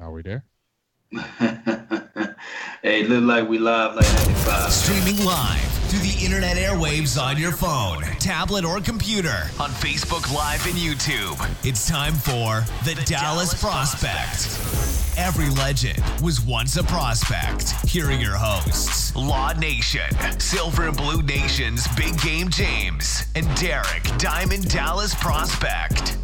Are we there? Hey, look like we live like 95. Streaming live through the internet airwaves on your phone, tablet, or computer on Facebook Live and YouTube. It's time for the Dallas Prospect. Every legend was once a prospect. Here are your hosts, Law Nation, Silver and Blue Nation's Big Game James, and Darreck Diamond Dallas Prospect.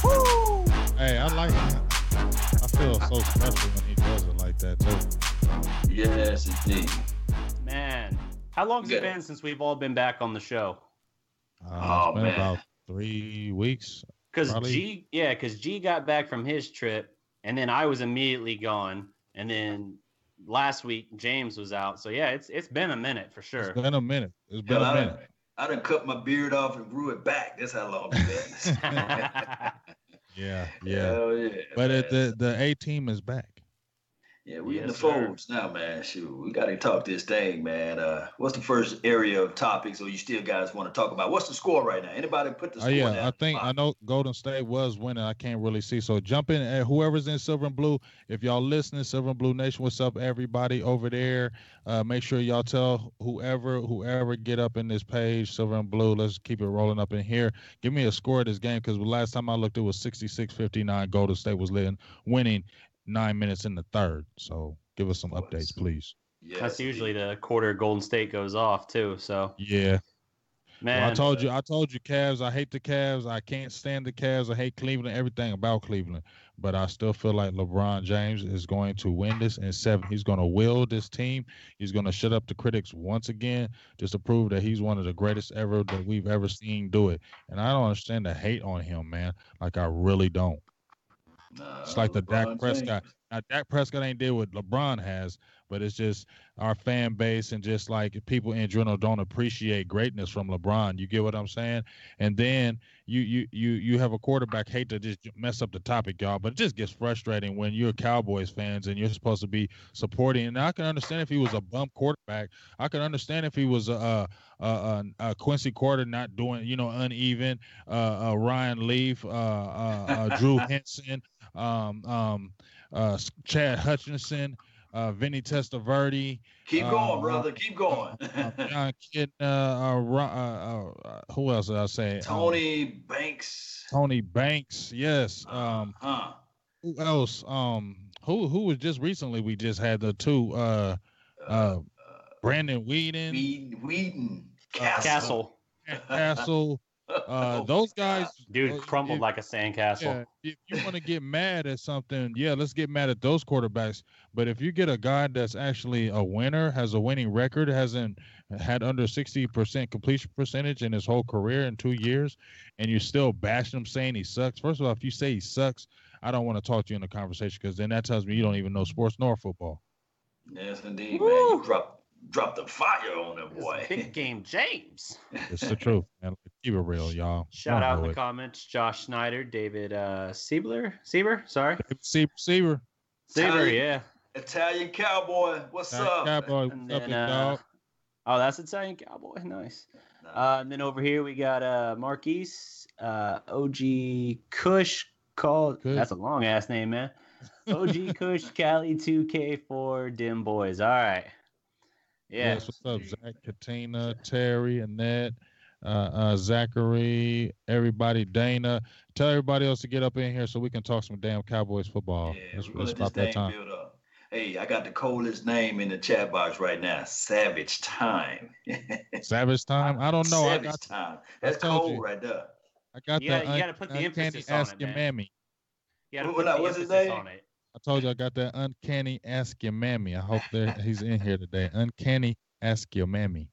Woo! Hey, I like it. I feel so special when he does it like that, too. Yes, indeed. Man, how long has it been since we've all been back on the show? It's been about 3 weeks. Because G got back from his trip, and then I was immediately gone, and then last week James was out. So yeah, it's been a minute for sure. It's been a minute. I done cut my beard off and grew it back. That's how long it's been. Yeah. Hell yeah. But the A team is back. Yeah, we in the folds now, man. Shoot, we got to talk this thing, man. What's the first area of topics, or you still guys want to talk about? What's the score right now? Anybody put the score down? I know Golden State was winning. I can't really see. So jump in, whoever's in Silver and Blue. If y'all listening, Silver and Blue Nation, what's up, everybody over there? Make sure y'all tell whoever get up in this page, Silver and Blue. Let's keep it rolling up in here. Give me a score of this game, because the last time I looked, it was 66-59. Golden State was winning 9 minutes in the third. So give us some updates, please. Yes, that's usually the quarter Golden State goes off too. So yeah, man. Well, I told you, Cavs. I hate the Cavs. I can't stand the Cavs. I hate Cleveland. Everything about Cleveland. But I still feel like LeBron James is going to win this in 7. He's going to will this team. He's going to shut up the critics once again, just to prove that he's one of the greatest ever that we've ever seen do it. And I don't understand the hate on him, man. Like, I really don't. It's like the Dak Prescott. Now, Dak Prescott ain't did what LeBron has, but it's just our fan base and just like people in general don't appreciate greatness from LeBron. You get what I'm saying? And then you have a quarterback. Hate to just mess up the topic, y'all, but it just gets frustrating when you're Cowboys fans and you're supposed to be supporting. And I can understand if he was a bum quarterback. I can understand if he was a Quincy Carter not doing, uneven. Ryan Leaf, Drew Henson. Chad Hutchinson, Vinny Testaverde. Keep going, brother. Keep going. John Kitna. Who else did I say? Tony Banks. Tony Banks. Yes. Who else? Who was just recently? We just had the two. Brandon Whedon. Castle. Castle. Those guys, dude, crumbled like a sandcastle. Yeah, if you want to get mad at something, let's get mad at those quarterbacks. But if you get a guy that's actually a winner, has a winning record, hasn't had under 60% completion percentage in his whole career in 2 years, and you're still bashing him, saying he sucks. First of all, if you say he sucks, I don't want to talk to you in the conversation, because then that tells me you don't even know sports nor football. Yes, indeed, man. You drop the fire on him, boy. Big Game James. It's the truth, man. Keep it real, y'all. Shout out in the comments, Josh Snyder, David Sieber, sorry. Sieber, yeah. Italian Cowboy, what's up? Cowboy, what's up, dog? Oh, that's Italian Cowboy, nice. And then over here we got Marquise, OG Kush, that's a long ass name, man. OG Kush, Cali 2K4, Dim Boys. All right. Yeah. Yes, what's up, Zack, Katina, Terry, Annette, Zachary, everybody, Dana. Tell everybody else to get up in here so we can talk some damn Cowboys football. Yeah, let's stop that time. Build up. Hey, I got the coldest name in the chat box right now. Savage Time. Savage Time? I don't know. Savage Time. That's cold right there. I got you gotta put the emphasis on it, man. Mammy. You gotta put the emphasis on it. I told you I got that uncanny ask your mammy. I hope he's in here today. Uncanny ask your mammy.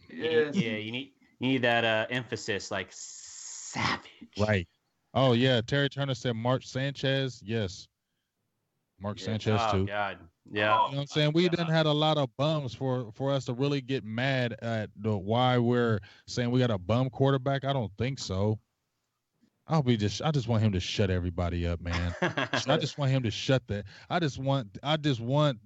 Yes. Yeah, you need that emphasis, like savage. Right. Oh yeah. Terry Turner said Mark Sanchez. Yes. Mark Sanchez too. Oh God. Yeah. You know what I'm saying? We didn't had a lot of bums for us to really get mad at why we're saying we got a bum quarterback. I don't think so. I just want him to shut everybody up, man. I just want him to shut that. I just want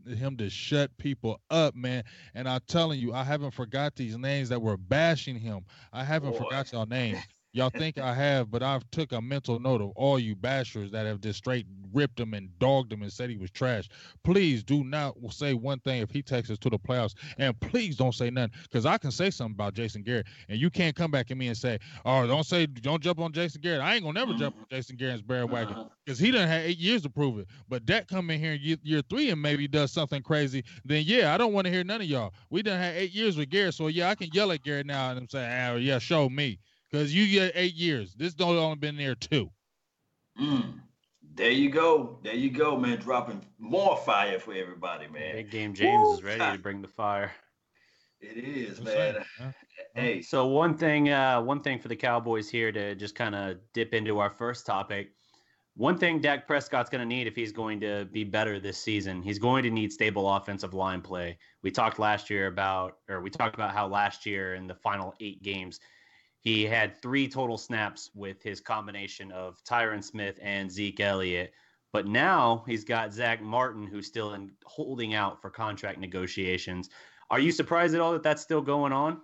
him to shut people up, man. And I'm telling you, I haven't forgot these names that were bashing him. I haven't forgot y'all names. Y'all think I have, but I've took a mental note of all you bashers that have just straight ripped him and dogged him and said he was trash. Please do not say one thing if he takes us to the playoffs, and please don't say nothing, because I can say something about Jason Garrett, and you can't come back at me and say, "Oh, don't jump on Jason Garrett." I ain't gonna never jump on Jason Garrett's bandwagon because he done had 8 years to prove it. But that come in here in year 3 and maybe does something crazy, then yeah, I don't want to hear none of y'all. We done had 8 years with Garrett, so yeah, I can yell at Garrett now and say, "Ah, yeah, show me." Because you get 8 years. This don't only been there 2. There you go. There you go, man. Dropping more fire for everybody, man. Big game James is ready to bring the fire. It is, man. Hey. So one thing for the Cowboys here to just kind of dip into our first topic. One thing Dak Prescott's going to need if he's going to be better this season, he's going to need stable offensive line play. We talked about how last year in the final 8 games, he had 3 total snaps with his combination of Tyron Smith and Zeke Elliott. But now he's got Zach Martin, who's still holding out for contract negotiations. Are you surprised at all that that's still going on?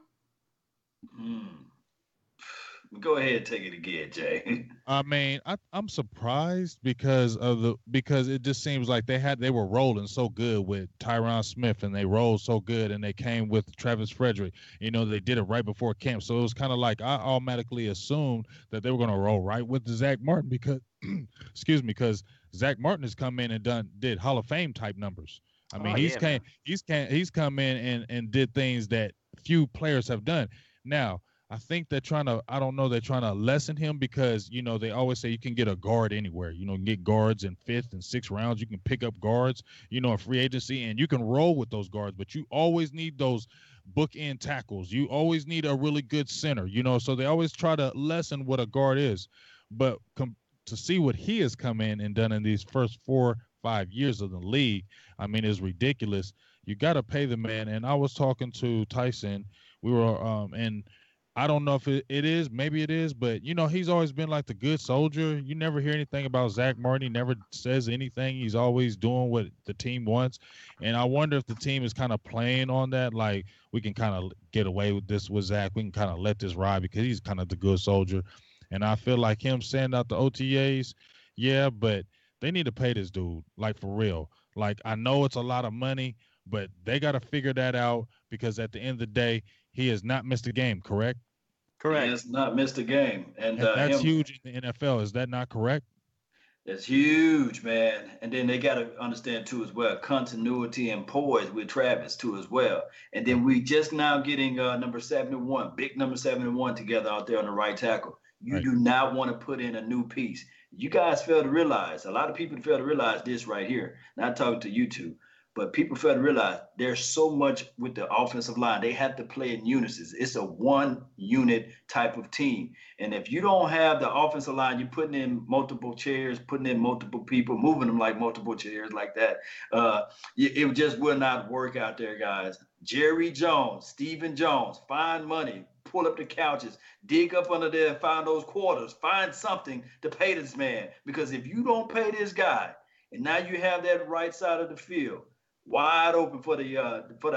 Go ahead and take it again, Jay. I mean, I'm surprised because it just seems like they were rolling so good with Tyron Smith, and they rolled so good, and they came with Travis Frederick. You know, they did it right before camp, so it was kind of like I automatically assumed that they were going to roll right with Zach Martin because, because Zach Martin has come in and did Hall of Fame type numbers. I mean, he's come in and did things that few players have done. Now, I think they're trying to lessen him because, you know, they always say you can get a guard anywhere. You know, get guards in 5th and 6th rounds. You can pick up guards, you know, in free agency, and you can roll with those guards, but you always need those bookend tackles. You always need a really good center, you know, so they always try to lessen what a guard is. But to see what he has come in and done in these first 4-5 years of the league, I mean, is ridiculous. You got to pay the man. And I was talking to Tyson. We were and I don't know if it is, maybe it is, but, you know, he's always been like the good soldier. You never hear anything about Zach Martin. He never says anything. He's always doing what the team wants. And I wonder if the team is kind of playing on that, like we can kind of get away with this with Zach. We can kind of let this ride because he's kind of the good soldier. And I feel like him sending out the OTAs, yeah, but they need to pay this dude, like for real. Like, I know it's a lot of money, but they got to figure that out because at the end of the day, he has not missed a game, correct? Correct. He has not missed a game. And that's huge in the NFL. Is that not correct? That's huge, man. And then they got to understand, too, as well, continuity and poise with Travis, too, as well. And then we just now getting number 71, big number 71 together out there on the right tackle. You do not want to put in a new piece. You guys fail to realize, a lot of people fail to realize this right here. Not talking to you two. But people fail to realize there's so much with the offensive line. They have to play in unison. It's a one-unit type of team. And if you don't have the offensive line, you're putting in multiple chairs, putting in multiple people, moving them like multiple chairs like that. It just will not work out there, guys. Jerry Jones, Stephen Jones, find money, pull up the couches, dig up under there and find those quarters, find something to pay this man. Because if you don't pay this guy, and now you have that right side of the field wide open for the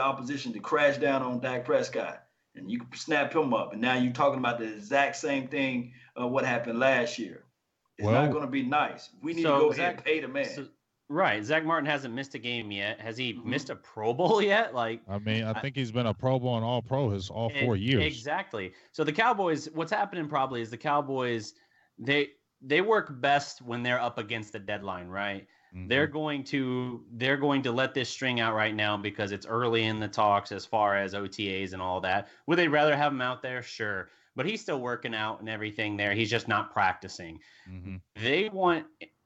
opposition to crash down on Dak Prescott, and you can snap him up. And now you're talking about the exact same thing what happened last year. It's not going to be nice. We need to go ahead and pay the man. Right. Zach Martin hasn't missed a game yet. Has he missed a Pro Bowl yet? Like, I mean, I think he's been a Pro Bowl and All-Pro all 4 years. Exactly. So the Cowboys, what's happening probably is the Cowboys, they work best when they're up against the deadline, right? Mm-hmm. They're going to let this string out right now because it's early in the talks as far as OTAs and all that. Would they rather have him out there? Sure. But he's still working out and everything there. He's just not practicing. Mm-hmm.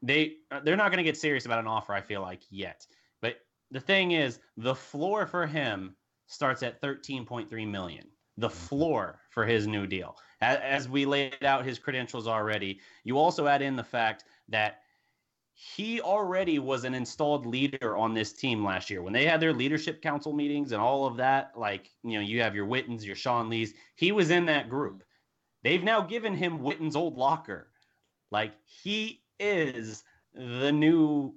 They're not going to get serious about an offer, I feel like, yet. But the thing is, the floor for him starts at $13.3 million. The floor for his new deal. As we laid out his credentials already, you also add in the fact that he already was an installed leader on this team last year. When they had their leadership council meetings and all of that, like, you know, you have your Wittens, your Sean Lees, he was in that group. They've now given him Witten's old locker. Like, he is the new,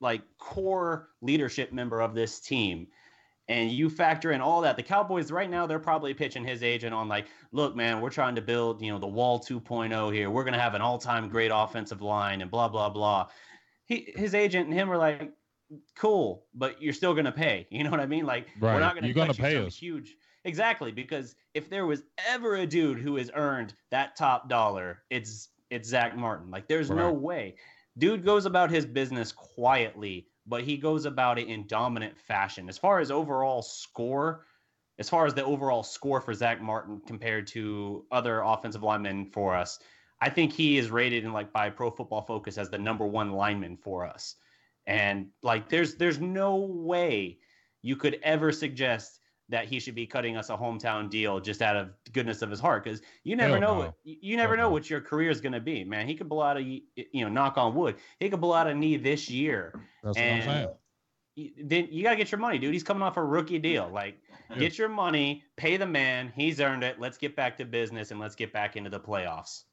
like, core leadership member of this team. and you factor in all that, the Cowboys right now, they're probably pitching his agent on like, look, man, we're trying to build, the wall 2.0 here. We're going to have an all-time great offensive line and blah, blah, blah. His agent and him were like, cool, but you're still going to pay. You know what I mean? Like, Right. we're not going to You're gonna pay some us. huge. Exactly, because if there was ever a dude who has earned that top dollar, it's Zack Martin. Like, there's no way. Dude goes about his business quietly, but he goes about it in dominant fashion. As far as the overall score for Zack Martin compared to other offensive linemen for us, I think he is rated by Pro Football Focus as the number 1 lineman for us. And like, there's no way you could ever suggest that he should be cutting us a hometown deal just out of the goodness of his heart, because you never know what your career is going to be, man. He could blow out knock on wood, he could blow out a knee this year. That's what I'm saying. Then you gotta get your money, dude. He's coming off a rookie deal. Like, get your money, pay the man. He's earned it. Let's get back to business and let's get back into the playoffs.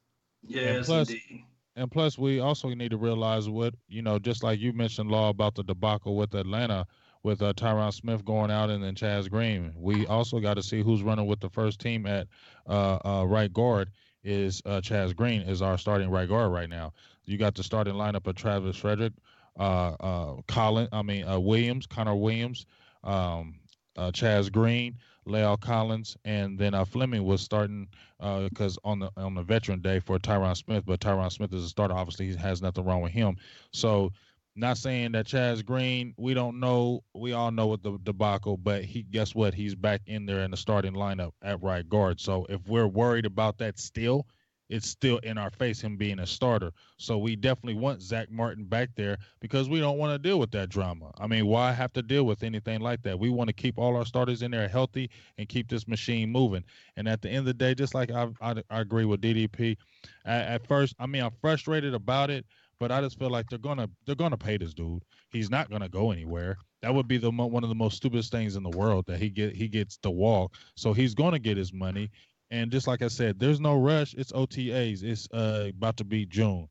Yes, indeed. And plus, we also need to realize what, just like you mentioned, Law, about the debacle with Atlanta, with Tyron Smith going out and then Chaz Green. We also got to see who's running with the first team at right guard. Is Chaz Green is our starting right guard right now. You got the starting lineup of Travis Frederick, Williams, Connor Williams, Chaz Green, La'el Collins, and then Fleming was starting because on the veteran day for Tyron Smith, but Tyron Smith is a starter. Obviously, he has nothing wrong with him. So, not saying that Chaz Green, we don't know. We all know what the debacle, but guess what? He's back in there in the starting lineup at right guard. So if we're worried about that still, it's still in our face, him being a starter. So we definitely want Zack Martin back there because we don't want to deal with that drama. I mean, why have to deal with anything like that? We want to keep all our starters in there healthy and keep this machine moving. And at the end of the day, just like I agree with DDP, at first, I'm frustrated about it, but I just feel like they're gonna pay this dude. He's not gonna go anywhere. That would be one of the most stupidest things in the world, that he gets to walk. So he's gonna get his money. And just like I said, there's no rush. It's OTAs. It's about to be June.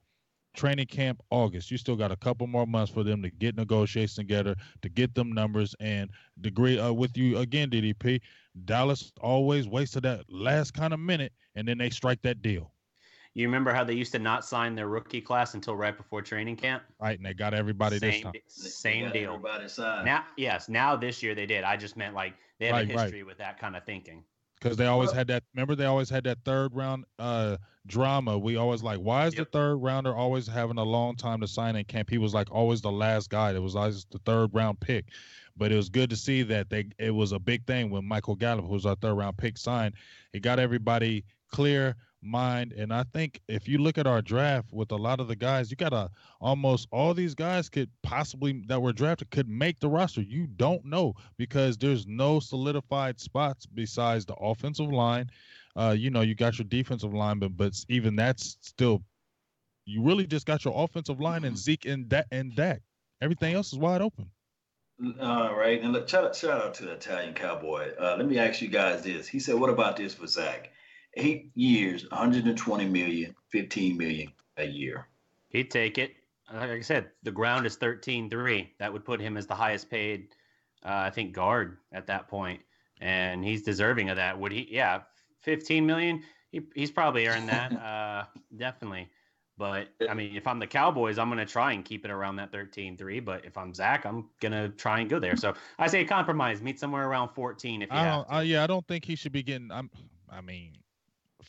Training camp, August. You still got a couple more months for them to get negotiations together, to get them numbers, and agree with you again, DDP. Dallas always waits to that last kind of minute, and then they strike that deal. You remember how they used to not sign their rookie class until right before training camp? Right, and they got everybody this time. Same deal. Everybody signed. Now this year they did. I just meant like they have a history with that kind of thinking. Because they always had that. Remember, they always had that third round drama. We always why is the third rounder always having a long time to sign in camp? He was always the last guy. It was always the third round pick. But it was good to see that it was a big thing when Michael Gallup, who was our third round pick, signed. It got everybody clear mind. And I think if you look at our draft with a lot of the guys, you got almost all these guys that were drafted could make the roster. You don't know, because there's no solidified spots besides the offensive line. You got your defensive line, but even that's still, you really just got your offensive line and Zeke and Dak. Everything else is wide open. All right. And shout out to the Italian Cowboy. Let me ask you guys this. He said, what about this for Zack? 8 years, $120 million, $15 million a year. He'd take it. Like I said, the ground is 13-3. That would put him as the highest paid, I think, guard at that point. And he's deserving of that. Would he? Yeah, $15 million. He's probably earned that, definitely. But, I mean, if I'm the Cowboys, I'm going to try and keep it around that 13-3. But if I'm Zack, I'm going to try and go there. So I say compromise. Meet somewhere around 14 if you have to. I don't think he should be getting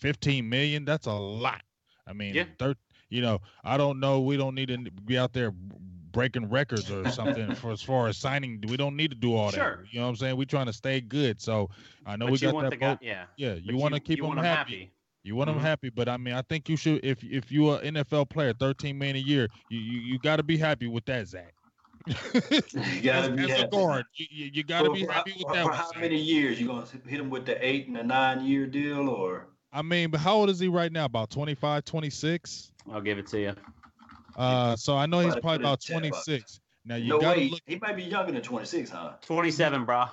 $15 million, that's a lot. I mean, I don't know. We don't need to be out there breaking records or something as far as signing. We don't need to do all that. You know what I'm saying? We're trying to stay good. So I know we got that vote. You want to keep them happy. You want them happy, but I mean, I think you should. If you're an NFL player, $13 million a year, you got to be happy with that, Zack. You gotta be happy. Guard, you gotta be happy with that. For how many years? You gonna hit him with the 8 and the 9 year deal, or? I mean, but how old is he right now? About 25, 26? I'll give it to you. So I know he's probably about 26. Now you gotta look. He might be younger than 26, huh? 27, bro.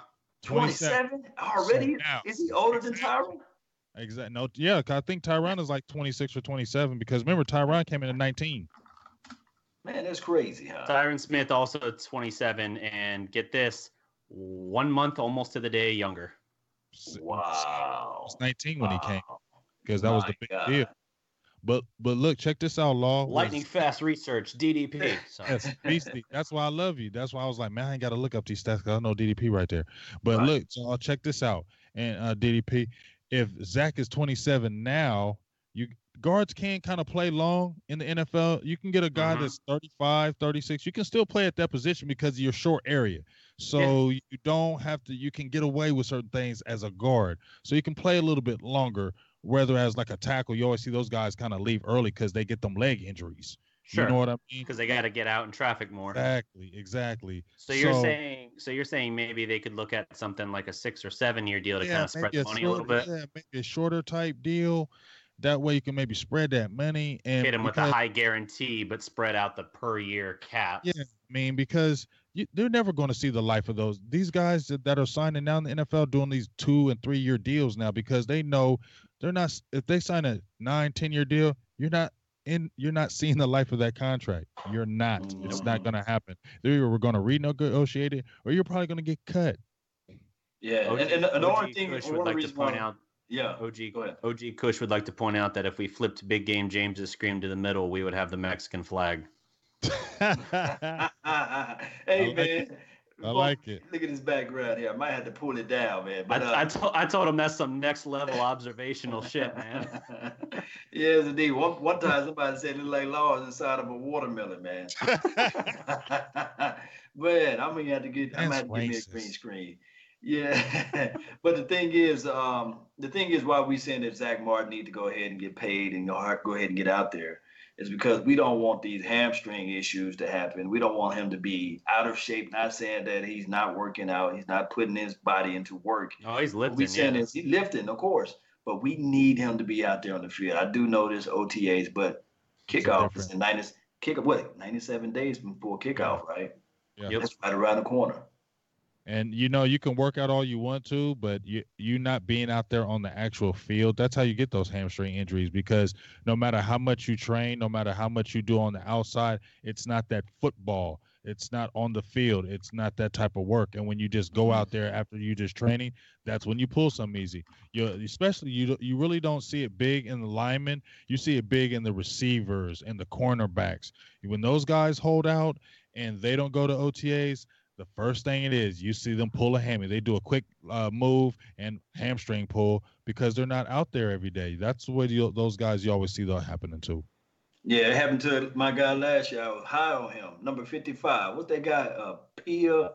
27 already? So now, is he older than Tyron? Exactly. No, yeah, I think Tyron is like 26 or 27, because remember Tyron came in at 19. Man, that's crazy, huh? Tyron Smith also 27, and get this, 1 month almost to the day younger. Wow. He was 19 when he came because that was the big deal. But look, check this out, Law. Lightning fast research, DDP. Yes, beastie. That's why I love you. That's why I was like, man, I ain't got to look up these stats because I know DDP right there. But look, so I'll check this out. And DDP, if Zack is 27 now, guards can kind of play long in the NFL. You can get a guy that's 35, 36. You can still play at that position because of your short area. So you don't have to. You can get away with certain things as a guard. So you can play a little bit longer. Whether as like a tackle, you always see those guys kind of leave early because they get them leg injuries. Sure. You know what I mean? Because they got to get out in traffic more. Exactly. So you're saying maybe they could look at something like a 6 or 7 year deal to kind of spread the money a little bit. Yeah, maybe a shorter type deal. That way you can maybe spread that money and hit them with a high guarantee, but spread out the per year caps. Yeah, I mean, because they're never going to see the life of these guys that are signing now in the NFL doing these 2 and 3 year deals now because they know they're not. If they sign a 9-10 year deal, you're not seeing the life of that contract. You're not. It's not going to happen. They're going to renegotiate it, or you're probably going to get cut. Yeah, and the only thing Kush would like to point out. Yeah, OG Kush would like to point out that if we flipped Big Game James's scream to the middle, we would have the Mexican flag. Hey, man. I like it. Look at his background here. I might have to pull it down, man. But I told him that's some next level observational shit, man. Yes, indeed. One time somebody said it looked like Laws inside of a watermelon, man. Man, I'm gonna have to get me a green screen. Yeah, but the thing is why we saying that Zack Martin need to go ahead and get paid and go ahead and get out there is because we don't want these hamstring issues to happen. We don't want him to be out of shape. Not saying that he's not working out, he's not putting his body into work. Oh, he's lifting. We saying he's lifting, of course, but we need him to be out there on the field. I do know this OTAs, but kickoff is in 97 days before kickoff, right? Yeah, that's right around the corner. And you can work out all you want to, but you not being out there on the actual field, that's how you get those hamstring injuries, because no matter how much you train, no matter how much you do on the outside, it's not that football. It's not on the field. It's not that type of work. And when you just go out there after you just training, that's when you pull something easy. You really don't see it big in the linemen. You see it big in the receivers and the cornerbacks. When those guys hold out and they don't go to OTAs, the first thing it is, you see them pull a hammy. They do a quick move and hamstring pull because they're not out there every day. That's the way those guys you always see that happening to. Yeah, it happened to my guy last year. I was high on him. Number 55. What's that guy? Pia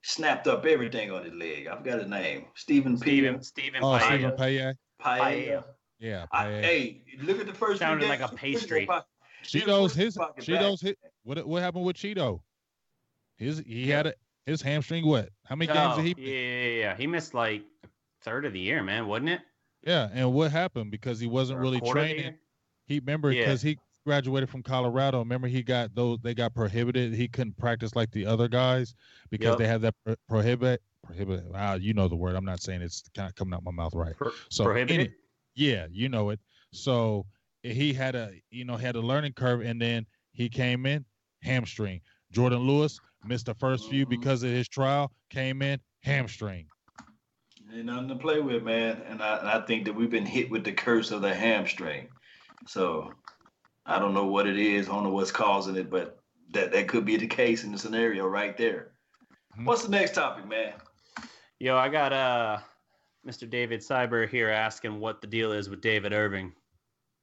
snapped up everything on his leg. I forgot his name. Stephen Paella. Stephen Paella. Yeah. Paella. Hey, look at the first. Sounded like a pastry. Cheeto's his. What happened with Cheeto? He had his hamstring. What? How many games did he? Yeah. He missed like a third of the year, man, wasn't it? Yeah, and what happened? Because he wasn't really training. Because he graduated from Colorado. Remember, they got prohibited. He couldn't practice like the other guys because they had that prohibit. Wow, you know the word. I'm not saying it's kind of coming out my mouth right. Prohibited. Yeah, you know it. So he had a learning curve, and then he came in hamstring. Jordan Lewis missed the first few because of his trial. Came in hamstring. Ain't nothing to play with, man. And I think that we've been hit with the curse of the hamstring. So I don't know what it is. I don't know what's causing it, but that could be the case in the scenario right there. Mm-hmm. What's the next topic, man? Yo, I got Mr. David Cyber here asking what the deal is with David Irving.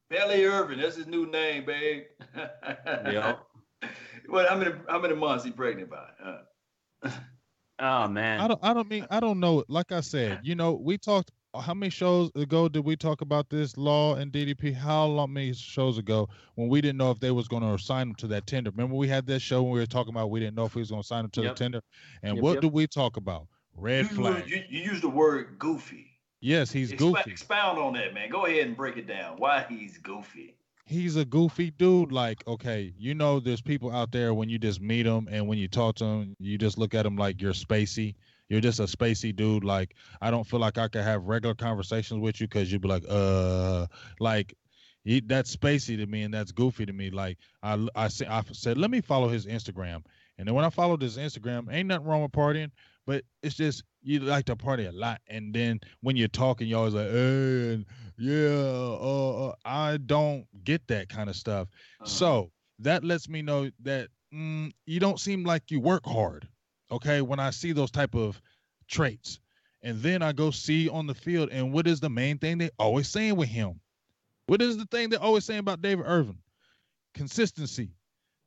Belly Irving, that's his new name, babe. Yep. What? How many months he pregnant by? Oh man. I don't know. Like I said, we talked. How many shows ago did we talk about this Law and DDP? How many shows ago when we didn't know if they was going to sign him to that tender? Remember we had this show when we were talking about we didn't know if he was going to sign him to the tender. And what did we talk about? Red flag. You used the word goofy. Yes, he's goofy. Expound on that, man. Go ahead and break it down. Why he's goofy? He's a goofy dude. Like, okay, there's people out there when you just meet them and when you talk to them, you just look at them like you're spacey. You're just a spacey dude. Like, I don't feel like I could have regular conversations with you because you'd be like, that's spacey to me and that's goofy to me. Like, I said, let me follow his Instagram. And then when I followed his Instagram, ain't nothing wrong with partying, but it's just you like to party a lot. And then when you're talking, you're always like, hey, and yeah, I don't get that kind of stuff. So that lets me know that you don't seem like you work hard. Okay, when I see those type of traits, and then I go see on the field, and what is the main thing they always saying with him? What is the thing they're always saying about David Irving? Consistency.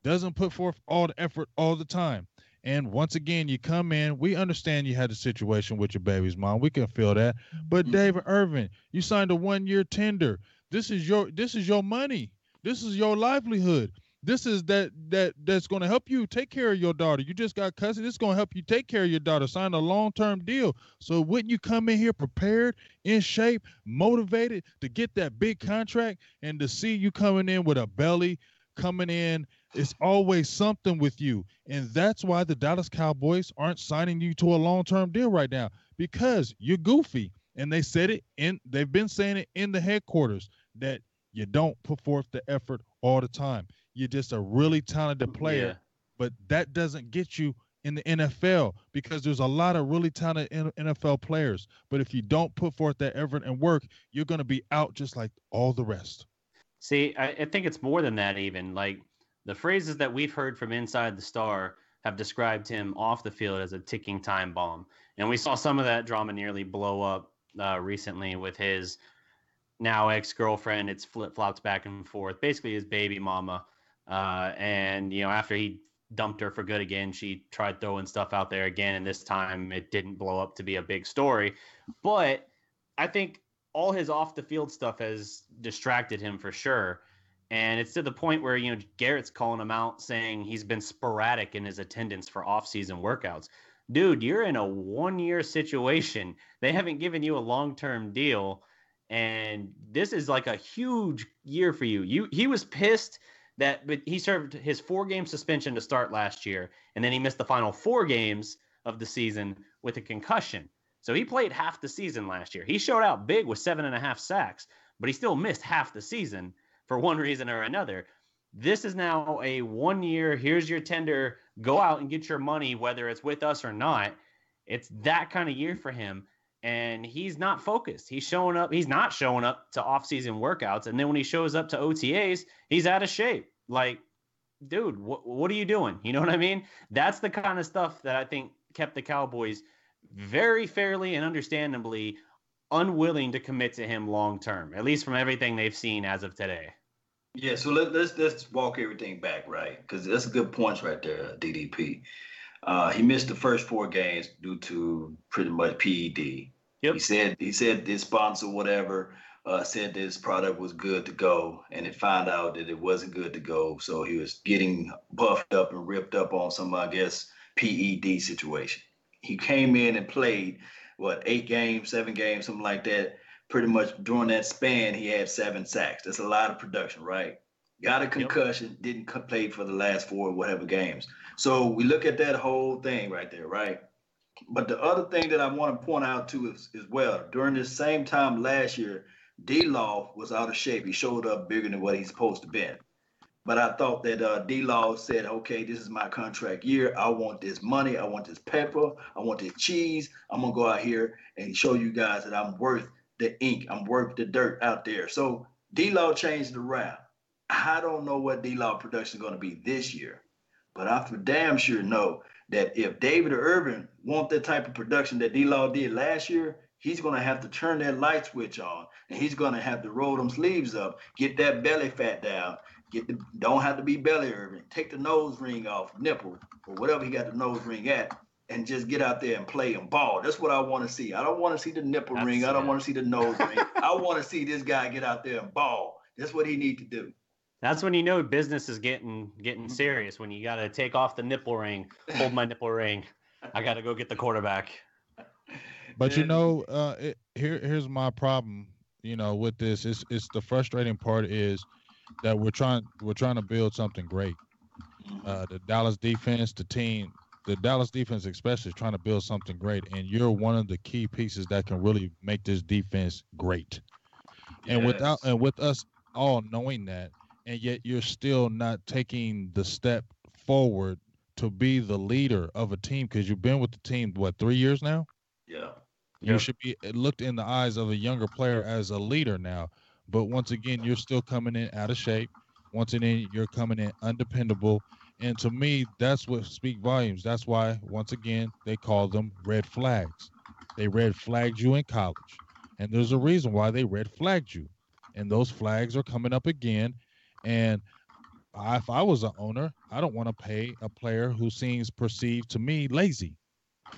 Doesn't put forth all the effort all the time. And once again, you come in, we understand you had a situation with your baby's mom. We can feel that. But David Irving, you signed a 1-year tender. This is your money. This is your livelihood. This is that's going to help you take care of your daughter. You just got custody. This is going to help you take care of your daughter. Sign a long-term deal. So wouldn't you come in here prepared, in shape, motivated to get that big contract, and to see you coming in with a belly, coming in, it's always something with you. And that's why the Dallas Cowboys aren't signing you to a long-term deal right now, because you're goofy. And they've been saying it in the headquarters that you don't put forth the effort all the time. You're just a really talented player, but that doesn't get you in the NFL, because there's a lot of really talented NFL players. But if you don't put forth that effort and work, you're going to be out just like all the rest. See, I think it's more than that even. Like, the phrases that we've heard from inside the Star have described him off the field as a ticking time bomb. And we saw some of that drama nearly blow up recently with his now ex-girlfriend. It's flip-flopped back and forth, basically his baby mama. And, after he dumped her for good again, she tried throwing stuff out there again. And this time it didn't blow up to be a big story. But I think all his off-the-field stuff has distracted him for sure. And it's to the point where, Garrett's calling him out, saying he's been sporadic in his attendance for off-season workouts. Dude, you're in a 1-year situation. They haven't given you a long-term deal. And this is like a huge year for you. He was pissed but he served his 4-game suspension to start last year. And then he missed the final 4 games of the season with a concussion. So he played half the season last year. He showed out big with 7.5 sacks, but he still missed half the season for one reason or another. This is now a 1-year, here's your tender, go out and get your money, whether it's with us or not. It's that kind of year for him. And he's not focused. He's not showing up to off-season workouts. And then when he shows up to OTAs, he's out of shape. Like, dude, what are you doing? You know what I mean? That's the kind of stuff that I think kept the Cowboys very fairly and understandably unwilling to commit to him long-term, at least from everything they've seen as of today. Yeah, so let's walk everything back, right? Because that's good points right there, DDP. He missed the first 4 games due to pretty much PED. Yep. He said his sponsor, whatever, said this product was good to go, and it found out that it wasn't good to go. So he was getting buffed up and ripped up on some, I guess, PED situation. He came in and played, 8 games, 7 games, something like that. Pretty much during that span, he had 7 sacks. That's a lot of production, right? Got a concussion, didn't play for the last 4 whatever games. So we look at that whole thing right there, right? But the other thing that I want to point out too is well, during this same time last year, D-Law was out of shape. He showed up bigger than what he's supposed to be. But I thought that D-Law said, okay, this is my contract year. I want this money. I want this pepper. I want this cheese. I'm going to go out here and show you guys that I'm worth the ink. I'm worth the dirt out there. So D-Law changed it around. I don't know what D-Law production is going to be this year, but I for damn sure know that if David or Irving want that type of production that D-Law did last year, he's going to have to turn that light switch on, and he's going to have to roll them sleeves up, get that belly fat down, don't have to be belly Irving, take the nose ring off, nipple, or whatever he got the nose ring at, and just get out there and play and ball. That's what I want to see. I don't want to see the nipple ring. I don't want to see the nose ring. I want to see this guy get out there and ball. That's what he need to do. That's when you know business is getting serious, when you got to take off the nipple ring, hold my nipple ring. I got to go get the quarterback. But here's my problem, with this. It's the frustrating part is that we're trying to build something great. The Dallas defense, the Dallas defense especially is trying to build something great, and you're one of the key pieces that can really make this defense great. Yes. And with us all knowing that, and yet you're still not taking the step forward to be the leader of a team because you've been with the team, 3 years now? Yeah. You should be looked in the eyes of a younger player as a leader now. But once again, you're still coming in out of shape. Once again, you're coming in undependable. And to me, that's what speaks volumes. That's why, once again, they call them red flags. They red flagged you in college. And there's a reason why they red flagged you. And those flags are coming up again. And if I was an owner, I don't want to pay a player who seems perceived to me lazy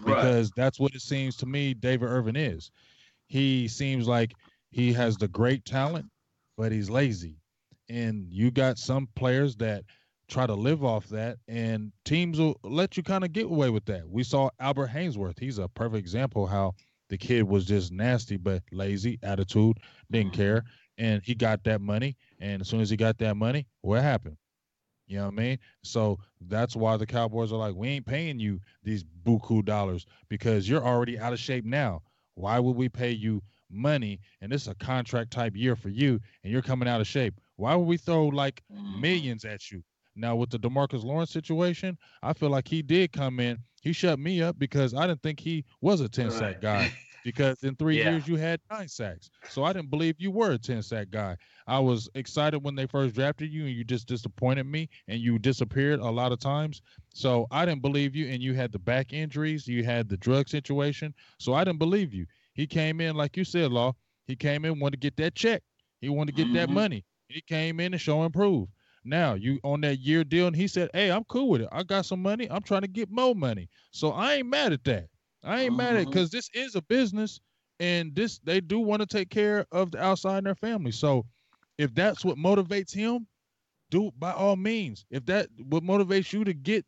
because that's what it seems to me David Irving is. He seems like he has the great talent, but he's lazy. And you got some players that try to live off that, and teams will let you kind of get away with that. We saw Albert Hainsworth. He's a perfect example how the kid was just nasty, but lazy, attitude, didn't care. And he got that money. And as soon as he got that money, what happened? You know what I mean? So that's why the Cowboys are like, we ain't paying you these buku dollars because you're already out of shape now. Why would we pay you money? And this is a contract type year for you, and you're coming out of shape. Why would we throw like millions at you? Now with the DeMarcus Lawrence situation, I feel like he did come in. He shut me up because I didn't think he was a 10-sack guy. Because in 3 years you had 9 sacks. So I didn't believe you were a 10-sack guy. I was excited when they first drafted you, and you just disappointed me, and you disappeared a lot of times. So I didn't believe you, and you had the back injuries. You had the drug situation. So I didn't believe you. He came in, like you said, Law. He came in, wanted to get that check. He wanted to get that money. He came in and show and prove. Now, you on that year deal, and he said, hey, I'm cool with it. I got some money. I'm trying to get more money. So I ain't mad at that. I ain't mad at it because this is a business, and they do want to take care of the outside in their family. So if that's what motivates him, do it by all means. If that what motivates you to get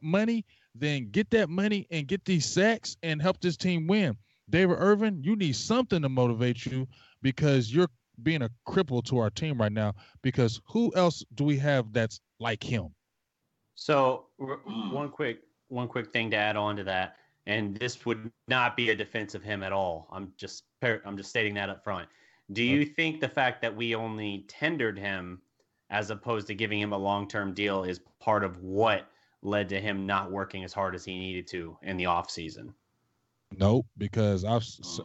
money, then get that money and get these sacks and help this team win. David Irving, you need something to motivate you because you're being a cripple to our team right now because who else do we have that's like him? So one quick thing to add on to that. And this would not be a defense of him at all. I'm just stating that up front. Do you think the fact that we only tendered him as opposed to giving him a long-term deal is part of what led to him not working as hard as he needed to in the offseason? Nope, because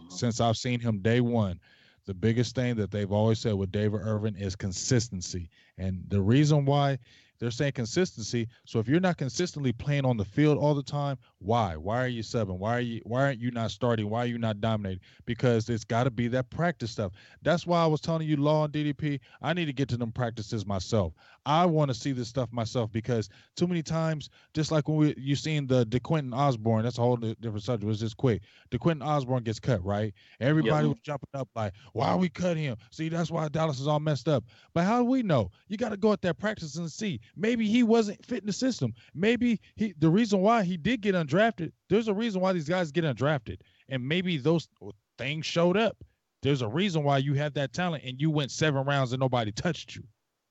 since I've seen him day one, the biggest thing that they've always said with David Irving is consistency. And the reason why they're saying consistency. So if you're not consistently playing on the field all the time, why? Why are you subbing? Why aren't you not starting? Why are you not dominating? Because it's got to be that practice stuff. That's why I was telling you, Law and DDP, I need to get to them practices myself. I want to see this stuff myself because too many times, just like when you seen the DeQuinton Osborne, that's a whole different subject. It was just quick. DeQuinton Osborne gets cut, right? Everybody was jumping up like, why we cut him? See, that's why Dallas is all messed up. But how do we know? You got to go at that practice and see. Maybe he wasn't fitting the system. Maybe the reason why he did get undrafted, there's a reason why these guys get undrafted. And maybe those things showed up. There's a reason why you have that talent and you went 7 rounds and nobody touched you.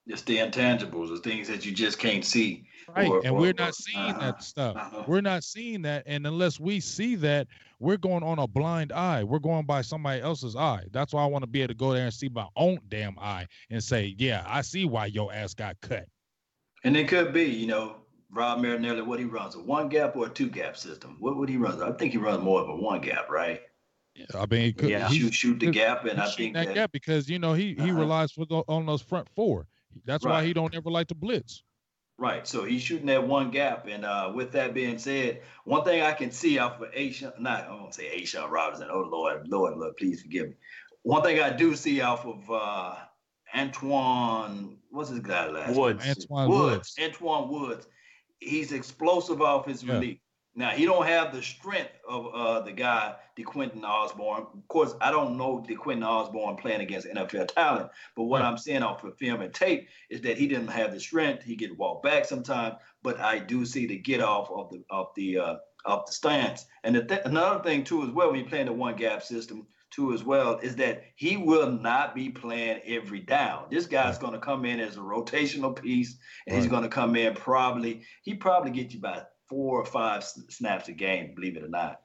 It's the intangibles, the things that you just can't see. Right, we're not seeing that stuff. We're not seeing that, and unless we see that, we're going on a blind eye. We're going by somebody else's eye. That's why I want to be able to go there and see my own damn eye and say, yeah, I see why your ass got cut. And it could be, Rob Marinelli, what he runs, a 1-gap or a 2-gap system? What would he run? I think he runs more of a 1-gap, right? Yeah, I mean, he shoot the gap, and I think that gap because he relies on those front 4. That's why he don't ever like to blitz. Right. So he's shooting that 1 gap. And with that being said, one thing I can see off of I won't say Ashawn Robinson. Oh, Lord, please forgive me. One thing I do see off of Antoine, what's his guy last name? Antoine Woods. He's explosive off his release. Now, he don't have the strength of the guy, DeQuinton Osborne. Of course, I don't know DeQuinton Osborne playing against NFL talent, but what I'm seeing off of film and tape is that he didn't have the strength. He get walked back sometimes, but I do see the get off of the stance. And another thing too as well, when you're playing the 1-gap system too as well, is that he will not be playing every down. This guy's going to come in as a rotational piece, and he's going to come in probably get you by 4 or 5 snaps a game, believe it or not,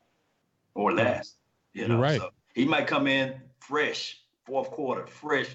or less. You're right. So he might come in fresh, 4th quarter, fresh,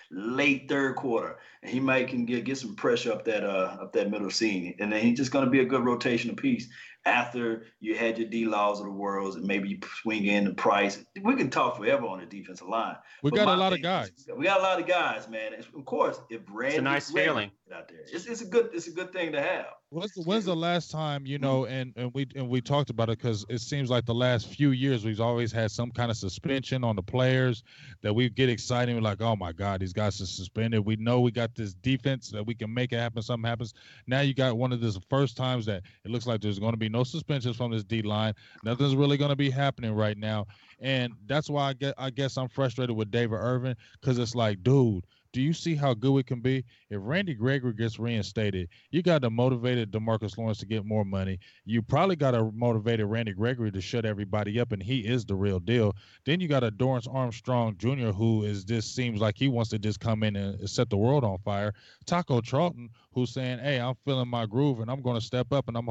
late 3rd quarter. and he might can get some pressure up that middle seam, and then he's just going to be a good rotational piece. After you had your D-Laws of the world, and maybe you swing in the Price. We can talk forever on the defensive line. We got a lot of guys. We got a lot of guys, man. Of course, if Randy, it's a nice feeling out there. It's a good thing to have. When's the last time, and we talked about it, because it seems like the last few years we've always had some kind of suspension on the players that we get excited. We're like, oh my God, these guys are suspended. We know we got this defense that we can make it happen. Something happens. Now you got one of the first times that it looks like there's going to be no suspensions from this D line. Nothing's really going to be happening right now. And that's why I guess I'm frustrated with David Irving, because it's like, dude, do you see how good we can be? If Randy Gregory gets reinstated, you got to motivate DeMarcus Lawrence to get more money. You probably got to motivate Randy Gregory to shut everybody up, and he is the real deal. Then you got a Dorrance Armstrong Jr. who seems like he wants to just come in and set the world on fire. Taco Charlton, who's saying, hey, I'm feeling my groove, and I'm going to step up, and I'm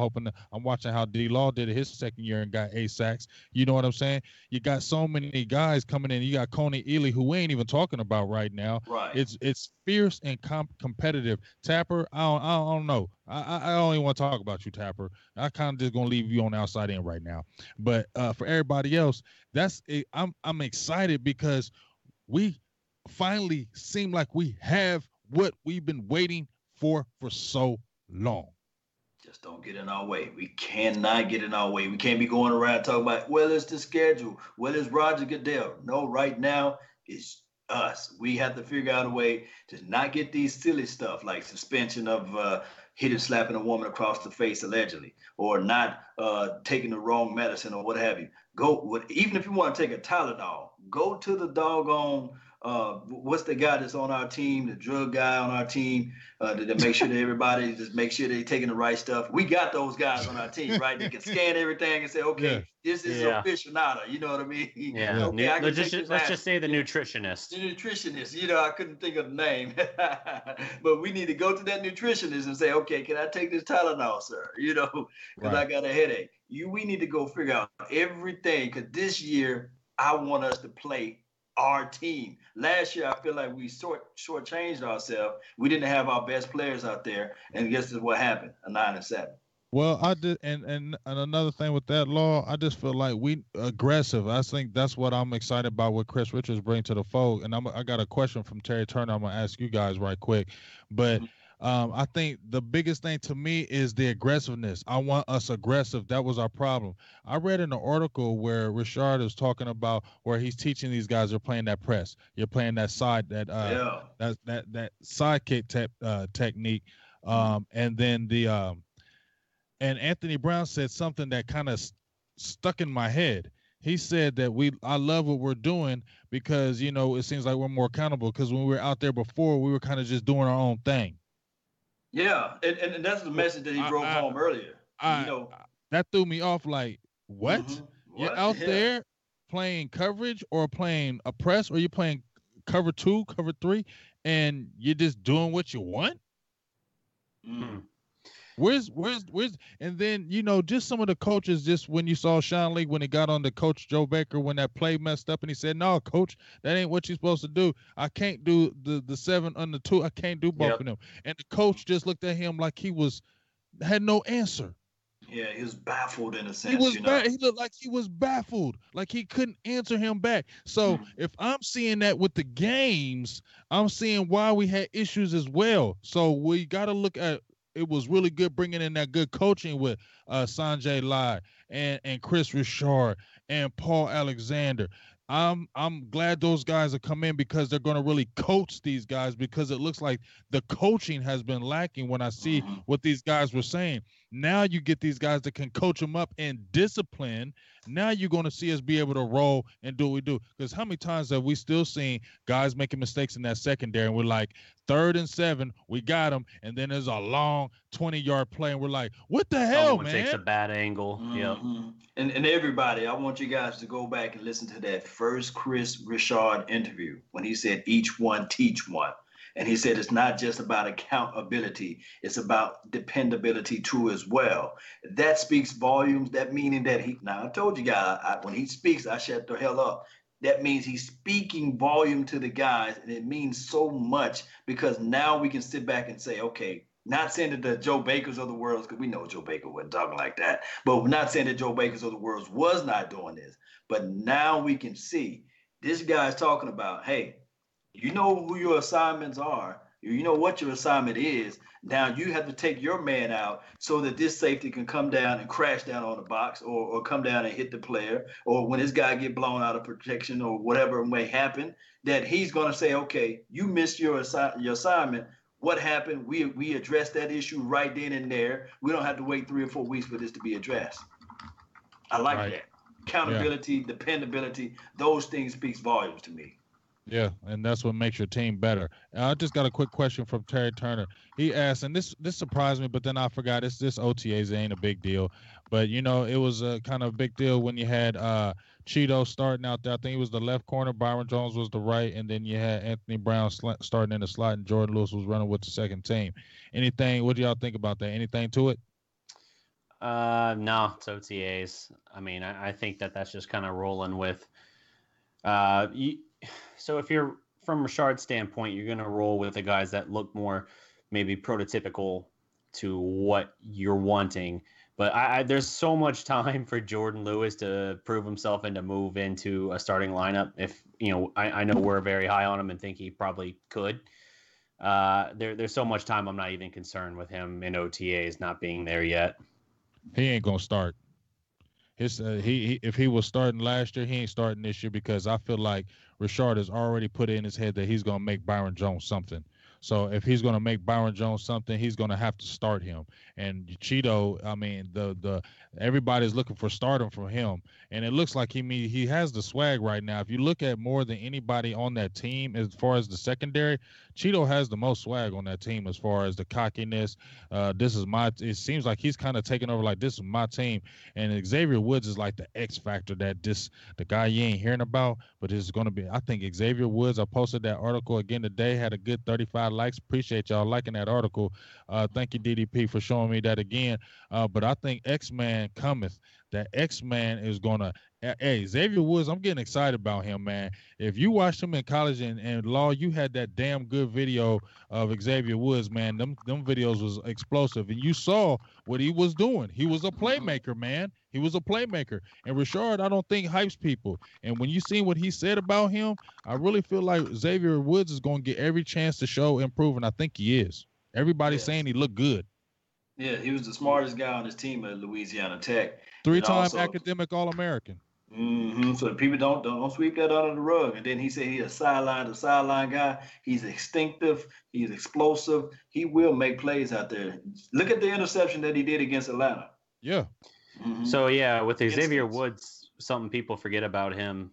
watching how D-Law did it his second year and got 8 sacks. You know what I'm saying? You got so many guys coming in. You got Coney Ely, who we ain't even talking about right now. Right. It's fierce and competitive. Tapper, I don't know. I don't even want to talk about you, Tapper. I kind of just gonna leave you on the outside in right now. But for everybody else, I'm excited because we finally seem like we have what we've been waiting for so long. Just don't get in our way. We cannot get in our way. We can't be going around talking about, well, it's the schedule. Well, it's Roger Goodell. No, right now it's us. We have to figure out a way to not get these silly stuff like suspension of hitting, slapping a woman across the face allegedly, or not taking the wrong medicine or what have you. Even if you want to take a Tylenol, go to the doggone what's the guy that's on our team, the drug guy on our team, to make sure that everybody just make sure they're taking the right stuff. We got those guys on our team, right? They can scan everything and say, okay, this is official nada. You know what I mean? Yeah. Okay, let's just say the nutritionist. The nutritionist. I couldn't think of the name. But we need to go to that nutritionist and say, okay, can I take this Tylenol, sir? Because I got a headache. We need to go figure out everything, because this year I want us to play our team. Last year, I feel like we shortchanged ourselves. We didn't have our best players out there, and guess what happened? A 9-7. Well, I did, and another thing with that law, I just feel like we aggressive. I think that's what I'm excited about, what Chris Richards brings to the fold. And I got a question from Terry Turner. I'm gonna ask you guys right quick, but I think the biggest thing to me is the aggressiveness. I want us aggressive. That was our problem. I read in an article where Richard is talking about where he's teaching these guys are playing that press. You're playing that side, that sidekick technique, and then and Anthony Brown said something that kind of stuck in my head. He said that I love what we're doing because it seems like we're more accountable, because when we were out there before, we were kind of just doing our own thing. Yeah, and that's the message that he drove home earlier. That threw me off. Like, what? Mm-hmm. You're out there playing coverage or playing a press, or you're playing cover 2, cover 3, and you're just doing what you want? Mm. Where's and then just some of the coaches, just when you saw Sean Lee when he got on to Coach Joe Baker when that play messed up and he said, no, coach, that ain't what you're supposed to do. I can't do the 7 under 2. I can't do both of them. And the coach just looked at him like he had no answer. Yeah, he was baffled in a sense. He looked like he was baffled, like he couldn't answer him back. So if I'm seeing that with the games, I'm seeing why we had issues as well. So we got to look at. It was really good bringing in that good coaching with Sanjay Lai and Chris Richard and Paul Alexander. I'm glad those guys have come in because they're going to really coach these guys, because it looks like the coaching has been lacking when I see what these guys were saying. Now you get these guys that can coach them up and discipline. Now you're going to see us be able to roll and do what we do. Because how many times have we still seen guys making mistakes in that secondary, and we're like, 3rd and 7, we got them, and then there's a long 20-yard play, and we're like, what the hell, man? Takes a bad angle. Mm-hmm. And everybody, I want you guys to go back and listen to that first Chris Richard interview when he said, each one teach one. And he said it's not just about accountability, it's about dependability too as well. That speaks volumes, that meaning that now I told you guys, when he speaks, I shut the hell up. that means he's speaking volume to the guys, and it means so much because now we can sit back and say, okay, not saying that the Joe Bakers of the world, because we know Joe Baker wasn't talking like that, but we're not saying that Joe Bakers of the world was not doing this. But now we can see this guy's talking about, hey, you know who your assignments are. You know what your assignment is. Now you have to take your man out so that this safety can come down and crash down on the box or come down and hit the player, or when this guy get blown out of protection or whatever may happen, that he's going to say, okay, you missed your assignment. What happened? We addressed that issue right then and there. We don't have to wait 3 or 4 weeks for this to be addressed. I like that. Accountability, dependability, those things speaks volumes to me. Yeah, and that's what makes your team better. I just got a quick question from Terry Turner. He asked, and this surprised me, but then I forgot, it's this OTAs, it ain't a big deal. But, you know, it was a kind of a big deal when you had Cheeto starting out there. I think he was the left corner, Byron Jones was the right, and then you had Anthony Brown starting in the slot, and Jordan Lewis was running with the second team. What do y'all think about that? Anything to it? No, it's OTAs. I mean, I think that's just kind of rolling with so if you're from Rashard's standpoint, you're going to roll with the guys that look more maybe prototypical to what you're wanting. But there's so much time for Jordan Lewis to prove himself and to move into a starting lineup. If, you know, I know we're very high on him and think he probably could. There's so much time. I'm not even concerned with him in OTAs not being there yet. He ain't going to start. If he was starting last year, he ain't starting this year because I feel like Rashard has already put it in his head that he's going to make Byron Jones something. So if he's going to make Byron Jones something, he's going to have to start him. And Cheeto, I mean, the everybody's looking for stardom from him, and it looks like he has the swag right now. If you look at more than anybody on that team, as far as the secondary, Cheeto has the most swag on that team as far as the cockiness. It seems like he's kind of taking over like, this is my team. And Xavier Woods is like the X factor the guy you ain't hearing about, but it's going to be, I think Xavier Woods, I posted that article again today, had a good 35 likes. Appreciate y'all liking that article. Thank you, DDP, for showing me that again. But I think X-Man cometh. That X-Man is going to, hey, Xavier Woods, I'm getting excited about him, man. If you watched him in college and Law, you had that damn good video of Xavier Woods, man. Them videos was explosive. And you saw what he was doing. He was a playmaker, man. He was a playmaker. And Rashard, I don't think hypes people. And when you seen what he said about him, I really feel like Xavier Woods is going to get every chance to show improve, and I think he is. Everybody's saying he looked good. Yeah, he was the smartest guy on his team at Louisiana Tech. 3-time academic All-American. Mm-hmm. So people don't sweep that under the rug. And then he said he's a sideline guy. He's instinctive. He's explosive. He will make plays out there. Look at the interception that he did against Atlanta. Yeah. Mm-hmm. So, yeah, with Xavier Woods, something people forget about him.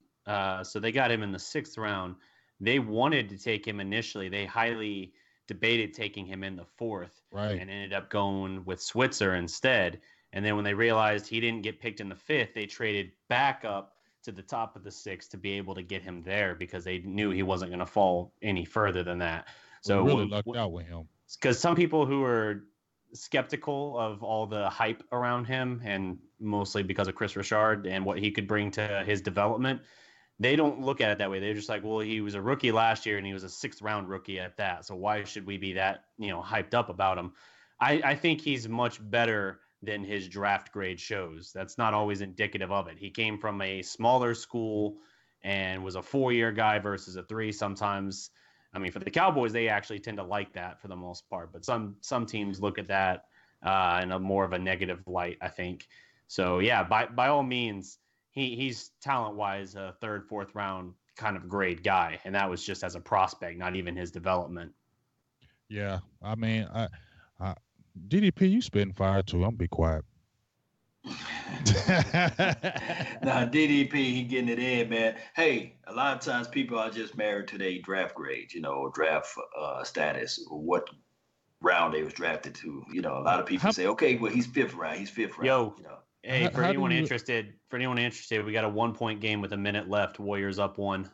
So they got him in the 6th round. They wanted to take him initially. They highly debated taking him in the 4th, right, and ended up going with Switzer instead. And then when they realized he didn't get picked in the 5th, they traded back up to the top of the 6th to be able to get him there because they knew he wasn't going to fall any further than that. So we really lucked out with him. Because some people who are skeptical of all the hype around him, and mostly because of Chris Richard and what he could bring to his development, they don't look at it that way. They're just like, well, he was a rookie last year and he was a 6th round rookie at that. So why should we be that, hyped up about him? I think he's much better than his draft grade shows. That's not always indicative of it. He came from a smaller school and was a 4-year guy versus a 3 sometimes. I mean, for the Cowboys, they actually tend to like that for the most part, but some teams look at that in a more of a negative light, I think. So yeah, by all means, he's talent-wise a 3rd, 4th round kind of grade guy, and that was just as a prospect, not even his development. Yeah, I mean, DDP, you spitting fire too. I'm gonna be quiet. Nah, DDP, he getting it in, man. Hey, a lot of times people are just married to their draft grades, draft status, or what round they was drafted to. A lot of people say, okay, well, he's 5th round. Yo, hey, for anyone interested, we got a 1-point game with a minute left. Warriors up 1.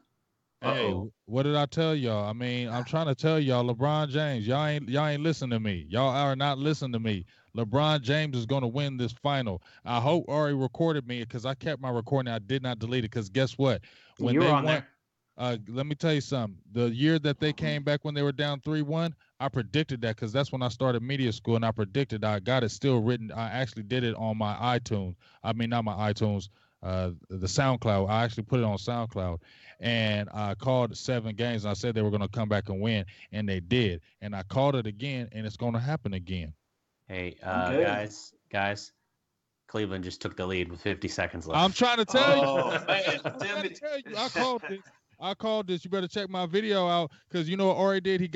Hey, what did I tell y'all? I mean, I'm trying to tell y'all, LeBron James, y'all ain't listening to me. Y'all are not listening to me. LeBron James is going to win this final. I hope Ari recorded me because I kept my recording. I did not delete it because guess what? When You were they on won, there. let me tell you something. The year that they came back when they were down 3-1, I predicted that because that's when I started media school, and I predicted I got it still written. I actually did it on my iTunes. I mean, not my iTunes, the SoundCloud. I actually put it on SoundCloud, and I called 7 games. And I said they were going to come back and win, and they did. And I called it again, and it's going to happen again. Hey, Okay. guys, Cleveland just took the lead with 50 seconds left. I'm trying to tell you. Oh, man. I'm trying to tell you. I called this. You better check my video out because you know what Ori did? He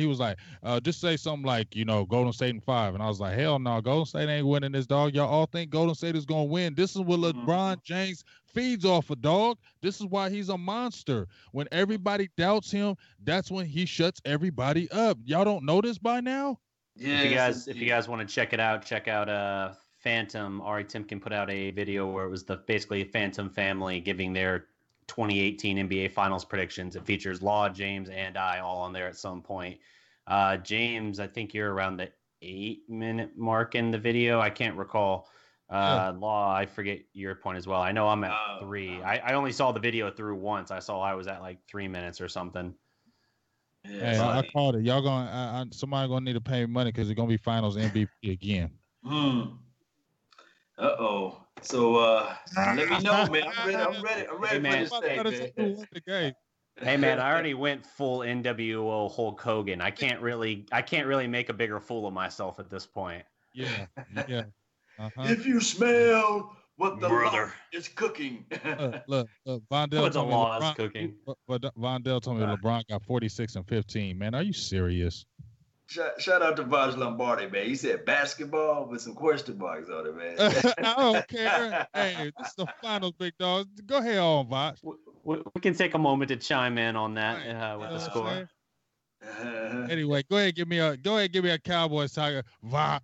was like, just say something like, Golden State in 5. And I was like, hell no, Golden State ain't winning this, dog. Y'all all think Golden State is going to win. This is what LeBron James feeds off of, dog. This is why he's a monster. When everybody doubts him, that's when he shuts everybody up. Y'all don't know this by now? Yes, if you guys want to check it out, check out Phantom. Ari Timken put out a video where it was basically a Phantom family giving their 2018 NBA Finals predictions. It features Law, James, and I all on there at some point. James, I think you're around the 8-minute mark in the video. I can't recall. Law, I forget your point as well. I know I'm at 3. I only saw the video through once. I was at like 3 minutes or something. Yeah, hey, I called it. Y'all gonna somebody gonna need to pay me money because it's gonna be Finals MVP again. So let me know, man. I'm ready man, for this thing. Hey man, I already went full NWO Hulk Hogan. I can't really make a bigger fool of myself at this point. Yeah. If you smell what the law is cooking. Look, Vondell what the told law me is cooking. But Vondell told me LeBron got 46 and 15. Man, are you serious? Shout out to Vaj Lombardi, man. He said basketball with some question marks on it, man. I don't care. Hey, this is the finals, big dog. Go ahead on, Vaj. We can take a moment to chime in on that with the score. Anyway, go ahead, give me a Cowboys tiger, Vaj.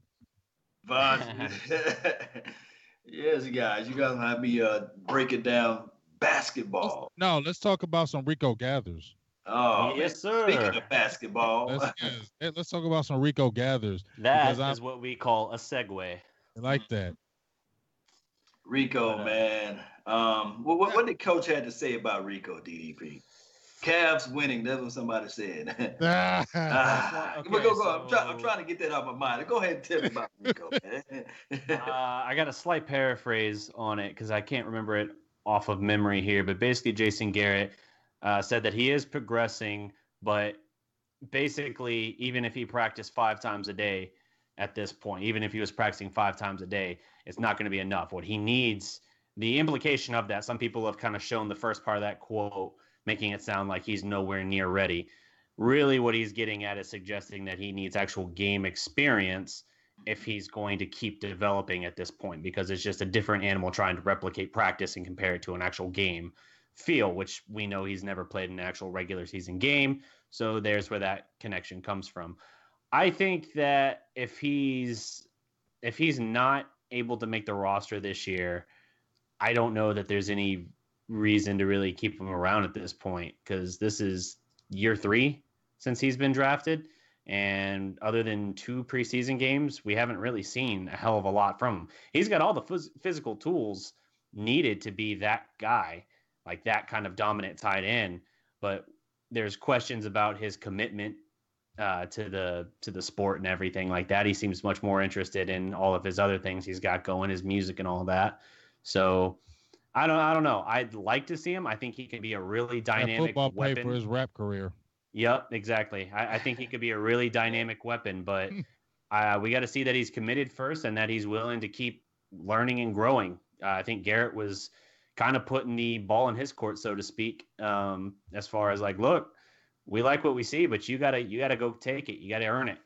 Yes, guys, you guys have me break it down basketball. Let's talk about some Rico Gathers. Oh, yes, sir. Speaking of basketball, let's talk about some Rico Gathers. That is what we call a segue. I like that. Rico, man. What did Coach had to say about Rico, DDP? Cavs winning. That's what somebody said. Okay, go. I'm trying to get that out of my mind. Go ahead and tell me about Rico, man. I got a slight paraphrase on it because I can't remember it off of memory here. But basically, Jason Garrett said that he is progressing, but basically, even if he practiced 5 times a day at this point, even if he was practicing 5 times a day, it's not going to be enough. What he needs, the implication of that, some people have kind of shown the first part of that quote, making it sound like he's nowhere near ready. Really, what he's getting at is suggesting that he needs actual game experience if he's going to keep developing at this point, because it's just a different animal trying to replicate practice and compare it to an actual game feel, which we know he's never played an actual regular season game. So there's where that connection comes from. I think that if he's not able to make the roster this year, I don't know that there's any reason to really keep him around at this point, because this is year 3 since he's been drafted. And other than 2 preseason games, we haven't really seen a hell of a lot from him. He's got all the physical tools needed to be that guy, like that kind of dominant tight end. But there's questions about his commitment to the sport and everything like that. He seems much more interested in all of his other things he's got going, his music and all that. So I don't know. I'd like to see him. I think he can be a really dynamic football weapon. Play for his rap career. Yep, exactly. I think he could be a really dynamic weapon, but we got to see that he's committed first and that he's willing to keep learning and growing. I think Garrett was kind of putting the ball in his court, so to speak, as far as like, look, we like what we see, but you gotta go take it. You gotta earn it.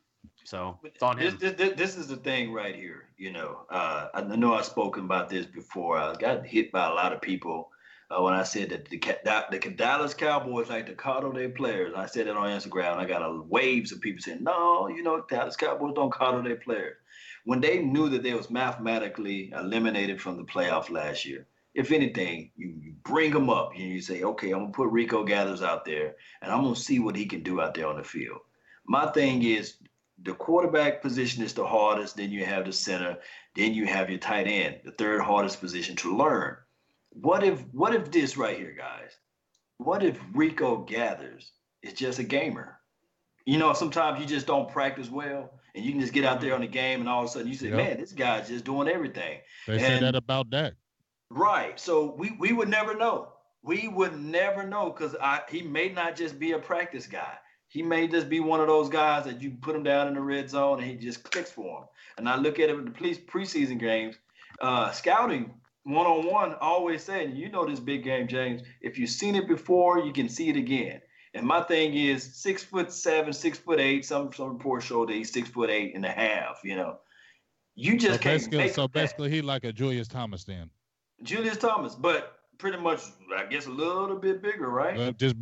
So it's on him. This is the thing right here. I know I've spoken about this before. I got hit by a lot of people when I said that the Dallas Cowboys like to coddle their players. I said it on Instagram. I got waves of people saying, no, Dallas Cowboys don't coddle their players. When they knew that they was mathematically eliminated from the playoff last year, if anything, you bring him up and you say, okay, I'm gonna put Rico Gathers out there and I'm gonna see what he can do out there on the field. My thing is the quarterback position is the hardest, then you have the center, then you have your tight end, the third hardest position to learn. What if this right here, guys? What if Rico Gathers is just a gamer? You know, sometimes you just don't practice well, and you can just get out there on the game, and all of a sudden you say, man, this guy's just doing everything. They said that about Dak. Right. So we would never know. We would never know because he may not just be a practice guy. He may just be one of those guys that you put him down in the red zone and he just clicks for him. And I look at it with the preseason games, scouting one-on-one always saying, you know this big game, James, if you've seen it before, you can see it again. And my thing is 6'7", 6'8". Some reports show that he's 6'8.5", you know. You just can't make So basically he like a Julius Thomas then. Julius Thomas, but pretty much, I guess, a little bit bigger, right? Just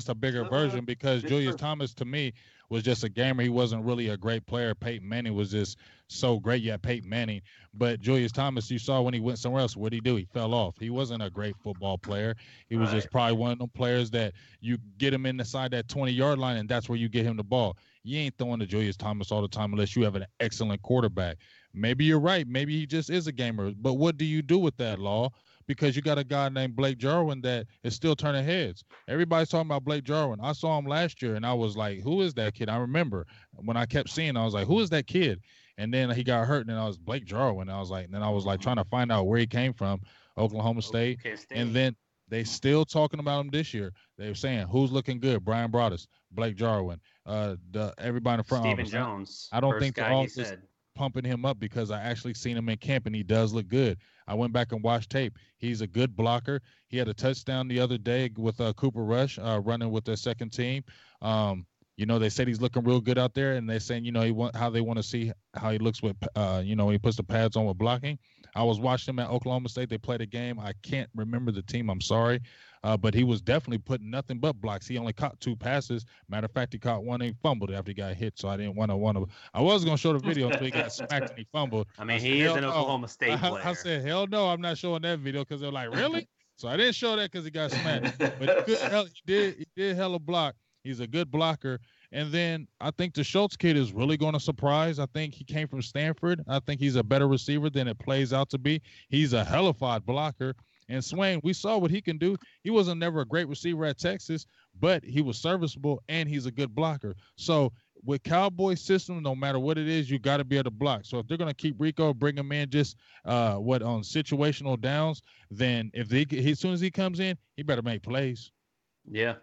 a bigger version, because Julius Thomas, to me, was just a gamer. He wasn't really a great player. Peyton Manning was just so great. You had Peyton Manning. But Julius Thomas, you saw when he went somewhere else, what did he do? He fell off. He wasn't a great football player. He was just probably one of them players that you get him inside that 20-yard line, and that's where you get him the ball. You ain't throwing to Julius Thomas all the time unless you have an excellent quarterback. Maybe you're right. Maybe he just is a gamer. But what do you do with that, Law? Because you got a guy named Blake Jarwin that is still turning heads. Everybody's talking about Blake Jarwin. I saw him last year, and I was like, who is that kid? I remember when I kept seeing, I was like, who is that kid? And then he got hurt, and I was Blake Jarwin. I was like, and then I was like trying to find out where he came from, Oklahoma State. And then they still talking about him this year. They were saying, who's looking good? Brian Broaddus, Blake Jarwin, everybody in the front Stephen office. Jones. I don't think they're all just pumping him up because I actually seen him in camp, and he does look good. I went back and watched tape. He's a good blocker. He had a touchdown the other day with Cooper Rush running with the second team. You know, they said he's looking real good out there, and they're saying, you know, how they want to see how he looks with, you know, when he puts the pads on with blocking. I was watching him at Oklahoma State. They played a game. I can't remember the team. I'm sorry. But he was definitely putting nothing but blocks. He only caught 2 passes. Matter of fact, he caught one and he fumbled after he got hit. So I didn't want to. I was going to show the video until he got smacked and he fumbled. I mean, he is an Oklahoma State player. I said, hell no, I'm not showing that video because they're like, really? So I didn't show that because he got smacked. But he did hella block. He's a good blocker. And then I think the Schultz kid is really going to surprise. I think he came from Stanford. I think he's a better receiver than it plays out to be. He's a hellified blocker. And Swain, we saw what he can do. He wasn't never a great receiver at Texas, but he was serviceable and he's a good blocker. So with Cowboy system, no matter what it is, you got to be able to block. So if they're going to keep Rico, bring him in just on situational downs, then if as soon as he comes in, he better make plays. Yeah.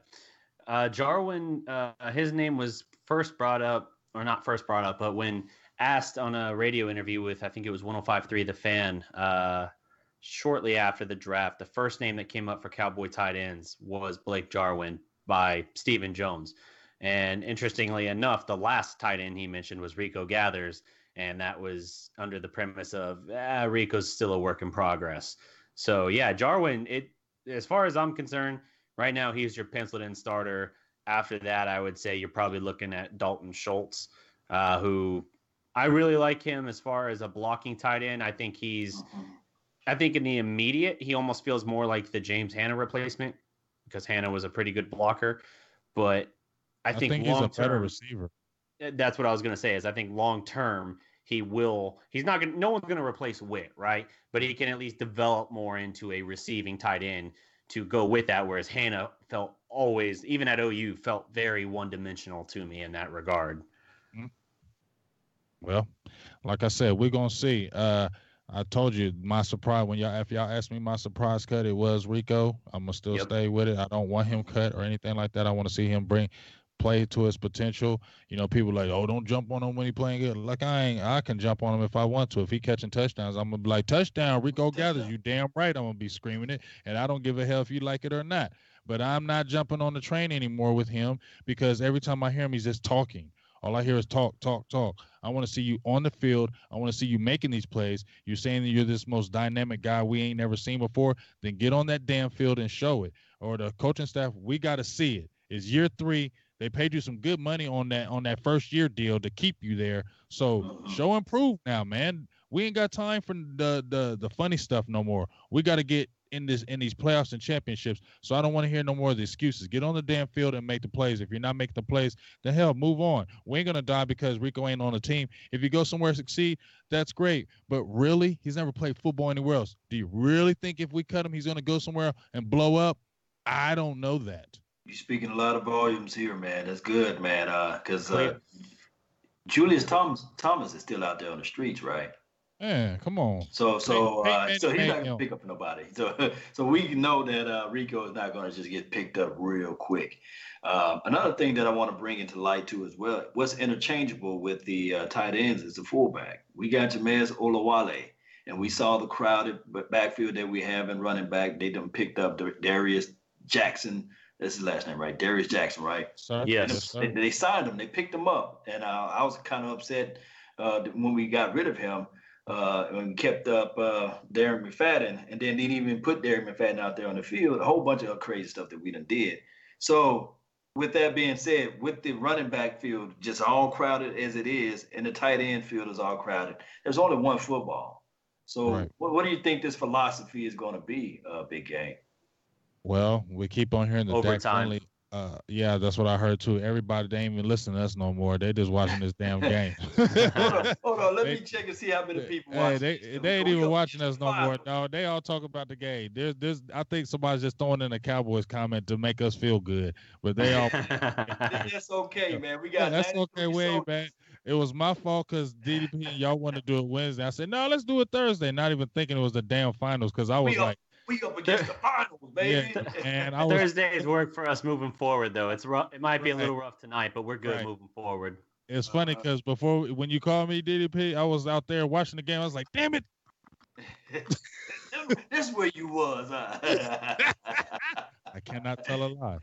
Jarwin, his name was first brought up, or not first brought up, but when asked on a radio interview with, I think it was 105.3 The Fan, shortly after the draft, the first name that came up for Cowboy tight ends was Blake Jarwin by Stephen Jones. And interestingly enough, the last tight end he mentioned was Rico Gathers, and that was under the premise of Rico's still a work in progress. So yeah, Jarwin, as far as I'm concerned, right now he's your penciled in starter. After that, I would say you're probably looking at Dalton Schultz, who I really like him as far as a blocking tight end. I think in the immediate, he almost feels more like the James Hanna replacement because Hanna was a pretty good blocker. But I think he's a better receiver. That's what I was going to say. Is I think long term no one's going to replace Witt, right? But he can at least develop more into a receiving tight end to go with that. Whereas Hanna felt always, even at OU, felt very one dimensional to me in that regard. Well, like I said, we're gonna see. I told you my surprise if y'all asked me my surprise cut, it was Rico. I'm gonna still stay with it. I don't want him cut or anything like that. I want to see him play to his potential. You know, people like, oh, don't jump on him when he playing good. Like I can jump on him if I want to. If he catching touchdowns, I'm gonna be like, touchdown, Rico Gathers. You damn right, I'm gonna be screaming it, and I don't give a hell if you like it or not. But I'm not jumping on the train anymore with him because every time I hear him, he's just talking. All I hear is talk, talk, talk. I want to see you on the field. I want to see you making these plays. You're saying that you're this most dynamic guy we ain't never seen before. Then get on that damn field and show it. Or the coaching staff, we got to see it. It's year 3. They paid you some good money on that first year deal to keep you there. So show and prove now, man. We ain't got time for the funny stuff no more. We got to get in these playoffs and championships. So I don't want to hear no more of the excuses. Get on the damn field and make the plays. If you're not making the plays, then hell, move on. We ain't gonna die because Rico ain't on the team. If you go somewhere and succeed, that's great. But really, he's never played football anywhere else. Do you really think if we cut him, he's gonna go somewhere and blow up? I don't know that. You're speaking a lot of volumes here, man. That's good, man. Because Julius Thomas is still out there on the streets, right? Man, come on. So he's not gonna pick up nobody. So we know that Rico is not gonna just get picked up real quick. Another thing that I want to bring into light too as well, what's interchangeable with the tight ends is the fullback. We got Jameis Olawale, and we saw the crowded backfield that we have in running back. They done picked up Darius Jackson. That's his last name, right? Darius Jackson, right? Sir? Yes. They signed him. They picked him up, and I was kind of upset when we got rid of him. And we kept up Darren McFadden, and then didn't even put Darren McFadden out there on the field. A whole bunch of crazy stuff that we done did. So with that being said, with the running back field just all crowded as it is, and the tight end field is all crowded, there's only one football. So right. What do you think this philosophy is going to be, Big Game? Well, we keep on hearing the overtime. Dak only. Yeah, that's what I heard too. Everybody, they ain't even listening to us no more. They just watching this damn game. Hold on. Let me check and see how many people watch. They ain't even watching us no more. No, they all talk about the game. There's I think somebody's just throwing in a Cowboys comment to make us feel good, but they all. That's okay, man. We got. That's okay, way back. It was my fault because DDP and y'all wanted to do it Wednesday. I said no, let's do it Thursday. Not even thinking it was the damn finals because I was like. We up against the finals, baby. Yeah, and Thursdays work for us moving forward, though. It's rough. It might be a little rough tonight, but we're good moving forward. It's funny because when you called me DDP, I was out there watching the game. I was like, damn it. This is where you was, huh? I cannot tell a lie.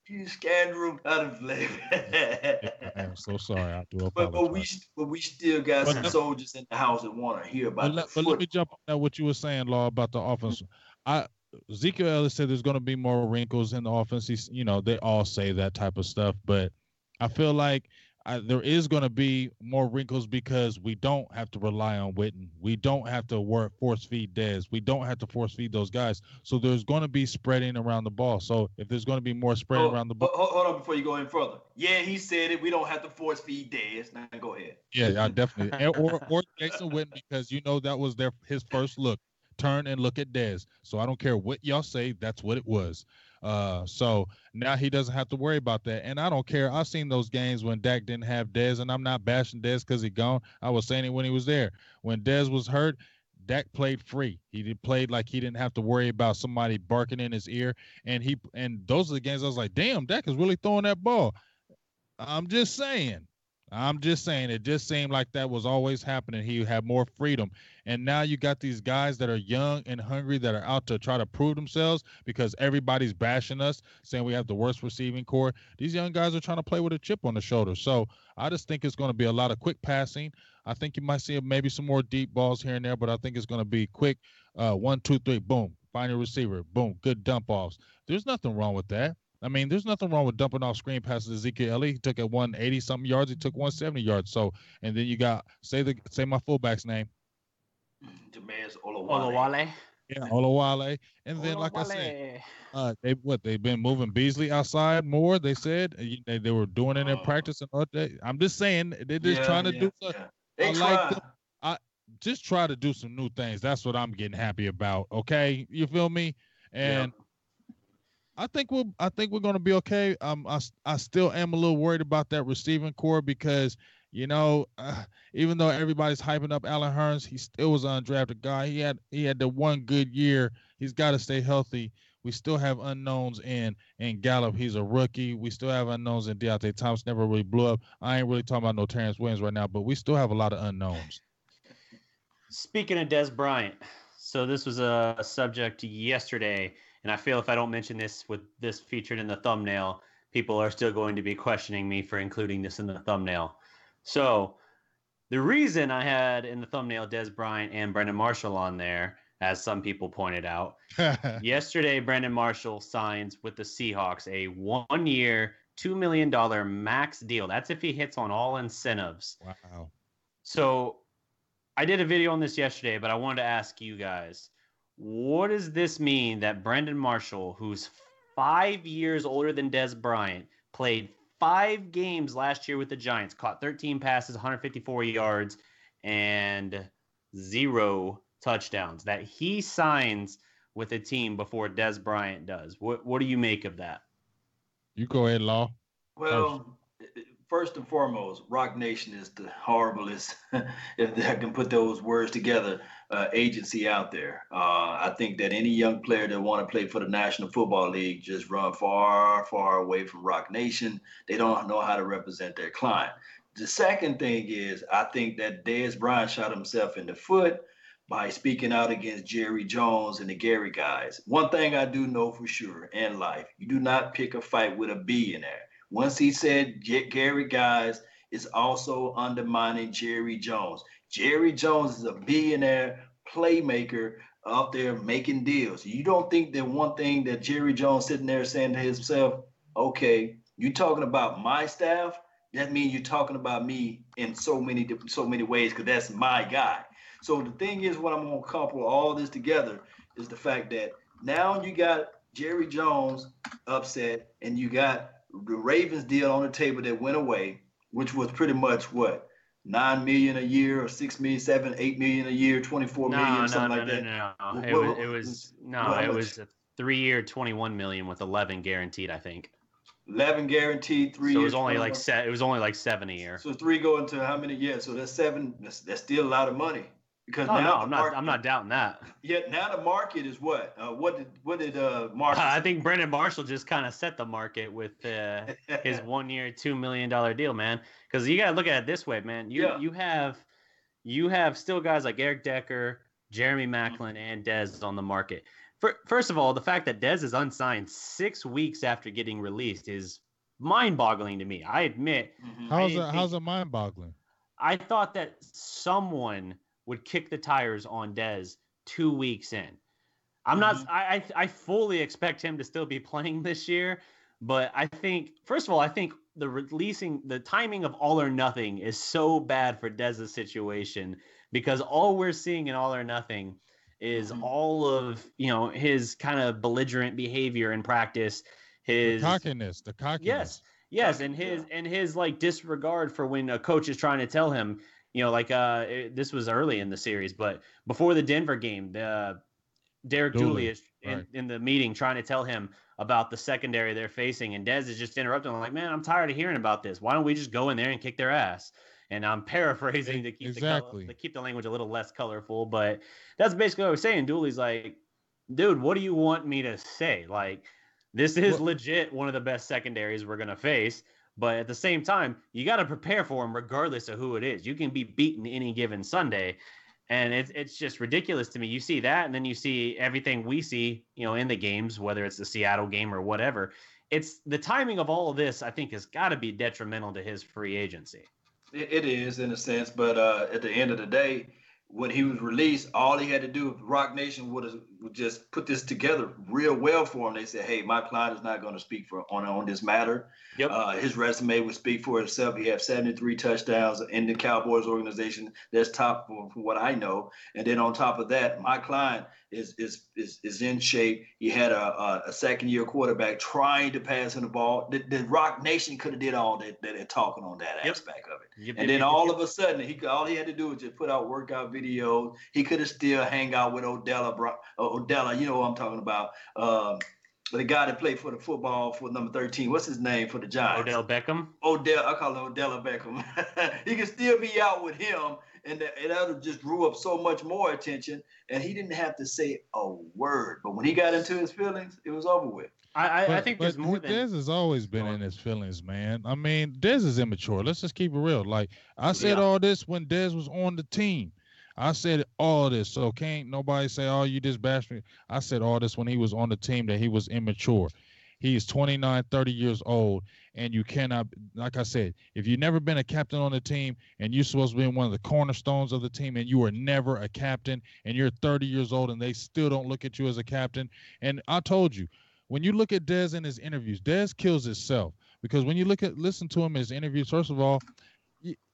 You scandal out of flavor. I'm so sorry. I do apologize. But we still got some soldiers in the house that want to hear about but let me jump on what you were saying, Law, about the offense. Ezekiel Elliott said there's going to be more wrinkles in the offense. They all say that type of stuff, but I feel like there is going to be more wrinkles because we don't have to rely on Witten. We don't have to force feed Dez. We don't have to force feed those guys. So there's going to be spreading around the ball. So if there's going to be more spreading around the ball. Hold on before you go any further. Yeah, he said it. We don't have to force feed Dez. Now go ahead. Yeah, definitely. or Jason Witten, because that was his first look. Turn and look at Dez. So I don't care what y'all say. That's what it was. So now he doesn't have to worry about that. And I don't care. I've seen those games when Dak didn't have Dez, and I'm not bashing Dez because he's gone. I was saying it when he was there. When Dez was hurt, Dak played free. He played like he didn't have to worry about somebody barking in his ear. And those are the games I was like, damn, Dak is really throwing that ball. I'm just saying. It just seemed like that was always happening. He had more freedom. And now you got these guys that are young and hungry that are out to try to prove themselves because everybody's bashing us, saying we have the worst receiving core. These young guys are trying to play with a chip on the shoulder. So I just think it's going to be a lot of quick passing. I think you might see maybe some more deep balls here and there, but I think it's going to be quick 1, 2, 3, boom, find your receiver, boom, good dump offs. There's nothing wrong with that. I mean, there's nothing wrong with dumping off screen passes to Ezekiel Elliott. He took at 180-something yards. He took 170 yards. So, and then you got, say my fullback's name. Jameis Olawale. Yeah, Olawale. And then, like I said, they've been moving Beasley outside more, they said. They were doing it in practice and all that. I'm just saying, they're just trying to do something. They try. Just try to do some new things. That's what I'm getting happy about, okay? You feel me? And I think we're going to be okay. I still am a little worried about that receiving core because, even though everybody's hyping up Allen Hurns, he still was an undrafted guy. He had the one good year. He's got to stay healthy. We still have unknowns in Gallup. He's a rookie. We still have unknowns in Deontay Thomas. Never really blew up. I ain't really talking about no Terrence Williams right now, but we still have a lot of unknowns. Speaking of Des Bryant, so this was a subject yesterday. And I feel if I don't mention this with this featured in the thumbnail, people are still going to be questioning me for including this in the thumbnail. So the reason I had in the thumbnail Des Bryant and Brandon Marshall on there, as some people pointed out, yesterday Brandon Marshall signs with the Seahawks a 1-year, $2 million max deal. That's if he hits on all incentives. Wow. So I did a video on this yesterday, but I wanted to ask you guys, what does this mean that Brandon Marshall, who's 5 years older than Dez Bryant, played 5 games last year with the Giants, caught 13 passes, 154 yards, and 0 touchdowns, that he signs with a team before Dez Bryant does? What do you make of that? You go ahead, Law. Well, first and foremost, Rock Nation is the horriblest, if I can put those words together, agency out there. I think that any young player that want to play for the National Football League just run far, far away from Rock Nation. They don't know how to represent their client. The second thing is, I think that Dez Bryant shot himself in the foot by speaking out against Jerry Jones and the Gary guys. One thing I do know for sure in life, you do not pick a fight with a billionaire. Once he said Gary guys is also undermining Jerry Jones. Jerry Jones is a billionaire playmaker out there making deals. You don't think that one thing that Jerry Jones sitting there saying to himself, okay, you talking about my staff? That means you're talking about me in so many ways, because that's my guy. So the thing is, what I'm going to couple all this together is the fact that now you got Jerry Jones upset, and you got the Ravens deal on the table that went away, which was pretty much what, $9 million a year, or $6 million, $7 million, $8 million a year, $24 million, something like that. No. It was a 3-year, $21 million with 11 guaranteed, I think. 11 guaranteed, 3 years. So it was only like 7 a year. So 3 going to how many years? So that's 7. That's still a lot of money. Because I'm not doubting that. Yeah, now the market is what? What did Marshall? I think Brandon Marshall just kind of set the market with his 1-year, $2 million deal, man. Because you gotta look at it this way, man. You have still guys like Eric Decker, Jeremy Maclin, and Dez on the market. First of all, the fact that Dez is unsigned 6 weeks after getting released is mind-boggling to me. I admit. How's it mind-boggling? I thought that someone would kick the tires on Dez 2 weeks in. I fully expect him to still be playing this year, but I think, first of all, the timing of All or Nothing is so bad for Dez's situation, because all we're seeing in All or Nothing is all of, his kind of belligerent behavior in practice, his the cockiness. Yes, and his like disregard for when a coach is trying to tell him, this was early in the series, but before the Denver game, Derek Dooley is in the meeting trying to tell him about the secondary they're facing, and Dez is just interrupting him like, man, I'm tired of hearing about this. Why don't we just go in there and kick their ass? And I'm paraphrasing to keep the language a little less colorful, but that's basically what I was saying. Dooley's like, dude, what do you want me to say? Like, this is legit one of the best secondaries we're going to face. But at the same time, you got to prepare for them regardless of who it is. You can be beaten any given Sunday. And it's just ridiculous to me. You see that, and then you see everything we see, in the games, whether it's the Seattle game or whatever. It's the timing of all of this, I think, has got to be detrimental to his free agency. It is, in a sense, but at the end of the day, when he was released, all he had to do, Rock Nation would just put this together real well for him. They said, hey, my client is not going to speak on this matter. Yep. His resume would speak for itself. He had 73 touchdowns in the Cowboys organization. That's top from what I know. And then on top of that, my client is in shape. He had a second-year quarterback trying to pass him the ball. The Rock Nation could have did all that talking on that aspect of it. And then all of a sudden, all he had to do was just put out workout videos. He could have still hang out with Odella, you know what I'm talking about. The guy that played for the football for number 13, what's his name for the Giants? Odell Beckham. I call him Odella Beckham. He could still be out with him, and that just drew up so much more attention, and he didn't have to say a word. But when he got into his feelings, it was over with. I think there's more than... Dez has always been in his feelings, man. I mean, Dez is immature. Let's just keep it real. Like, I said all this when Dez was on the team. I said all this, so can't nobody say, oh, you just bashed me. I said all this when he was on the team, that he was immature. He is 29, 30 years old, and you cannot, like I said, if you've never been a captain on the team and you're supposed to be one of the cornerstones of the team and you were never a captain and you're 30 years old and they still don't look at you as a captain. And I told you, when you look at Dez in his interviews, Dez kills himself, because when you listen to him in his interviews, first of all,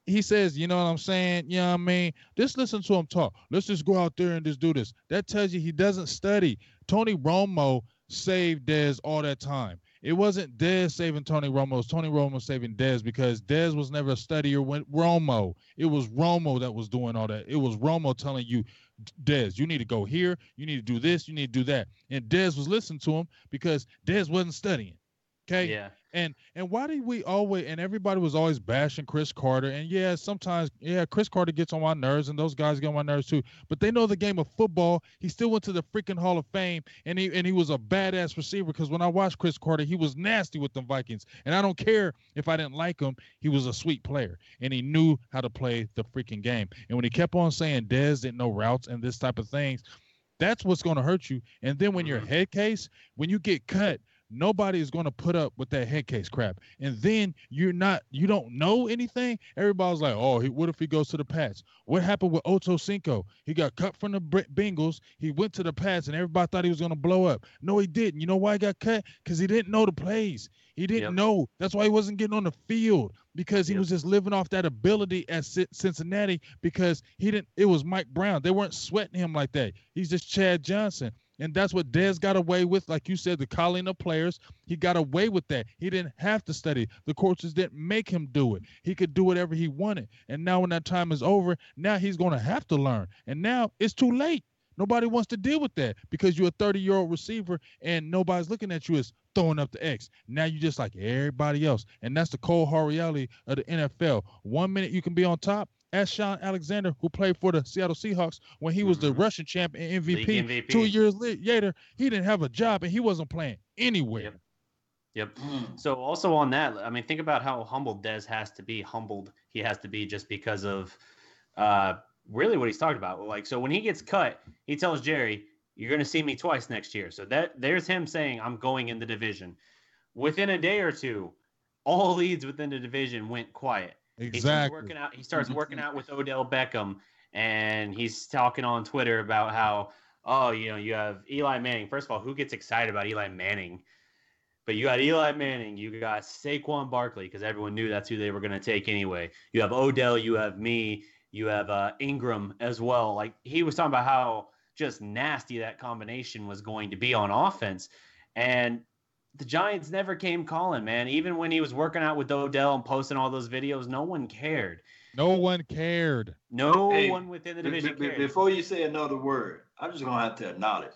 he says, you know what I'm saying? You know what I mean? Just listen to him talk. Let's just go out there and just do this. That tells you he doesn't study. Tony Romo saved Dez all that time. It wasn't Dez saving Tony Romo. It was Tony Romo saving Dez because Dez was never a studier with Romo. It was Romo that was doing all that. It was Romo telling you, Dez, you need to go here. You need to do this. You need to do that. And Dez was listening to him because Dez wasn't studying. Okay. Yeah. And why did we always, and everybody was always bashing Chris Carter. And yeah, sometimes, Chris Carter gets on my nerves and those guys get on my nerves too. But they know the game of football. He still went to the freaking Hall of Fame and he was a badass receiver because when I watched Chris Carter, he was nasty with the Vikings. And I don't care if I didn't like him. He was a sweet player and he knew how to play the freaking game. And when he kept on saying Dez didn't know routes and this type of things, that's what's going to hurt you. And then when your head case, when you get cut, nobody is going to put up with that head case crap. And then you don't know anything. Everybody's like, oh, what if he goes to the Pats? What happened with Otto Cinco? He got cut from the Bengals. He went to the Pats and everybody thought he was going to blow up. No, he didn't. You know why he got cut? Because he didn't know the plays. He didn't know. That's why he wasn't getting on the field because he was just living off that ability at Cincinnati because it was Mike Brown. They weren't sweating him like that. He's just Chad Johnson. And that's what Dez got away with. Like you said, the calling of players, he got away with that. He didn't have to study. The coaches didn't make him do it. He could do whatever he wanted. And now when that time is over, now he's going to have to learn. And now it's too late. Nobody wants to deal with that because you're a 30-year-old receiver and nobody's looking at you as throwing up the X. Now you're just like everybody else. And that's the cold hard reality of the NFL. 1 minute you can be on top. Ask Sean Alexander, who played for the Seattle Seahawks when he was the Russian champ and MVP. 2 years later, he didn't have a job and he wasn't playing anywhere. Yep. So also on that, I mean, think about how humbled Dez has to be. He has to be just because of really what he's talking about. Like, so when he gets cut, he tells Jerry, you're going to see me twice next year. So there's him saying, I'm going in the division. Within a day or two, all leads within the division went quiet. Exactly. He starts working out with Odell Beckham, and he's talking on Twitter about how, you have Eli Manning. First of all, who gets excited about Eli Manning? But you got Eli Manning, you got Saquon Barkley, because everyone knew that's who they were going to take anyway. You have Odell, you have me, you have Ingram as well. Like, he was talking about how just nasty that combination was going to be on offense. And the Giants never came calling, man. Even when he was working out with Odell and posting all those videos, no one cared. No one cared. No one within the division cared. Before you say another word, I'm just going to have to acknowledge,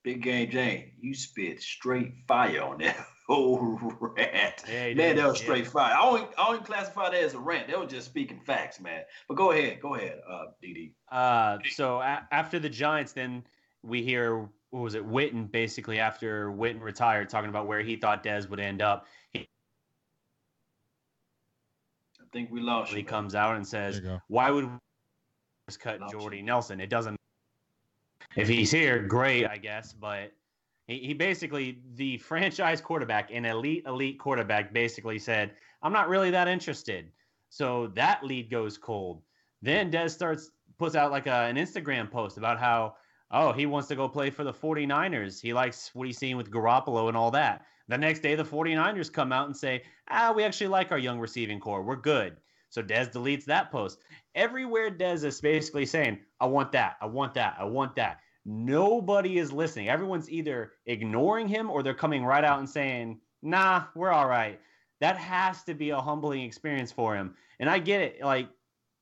Big Game Jane, you spit straight fire on that whole rant. Yeah, man, that was straight fire. I don't classify that as a rant. That was just speaking facts, man. But go ahead, DD. So after the Giants, then we hear, what was it, Witten, basically after Witten retired, talking about where he thought Dez would end up. I think we lost you. He comes out and says, why would we cut Jordy Nelson? It doesn't. If he's here, great, I guess. But he basically, the franchise quarterback, an elite quarterback, basically said, I'm not really that interested. So that lead goes cold. Then Dez puts out like an Instagram post about how, he wants to go play for the 49ers. He likes what he's seeing with Garoppolo and all that. The next day, the 49ers come out and say, we actually like our young receiving core. We're good. So Dez deletes that post. Everywhere Dez is basically saying, I want that. I want that. I want that. Nobody is listening. Everyone's either ignoring him or they're coming right out and saying, nah, we're all right. That has to be a humbling experience for him. And I get it. Like,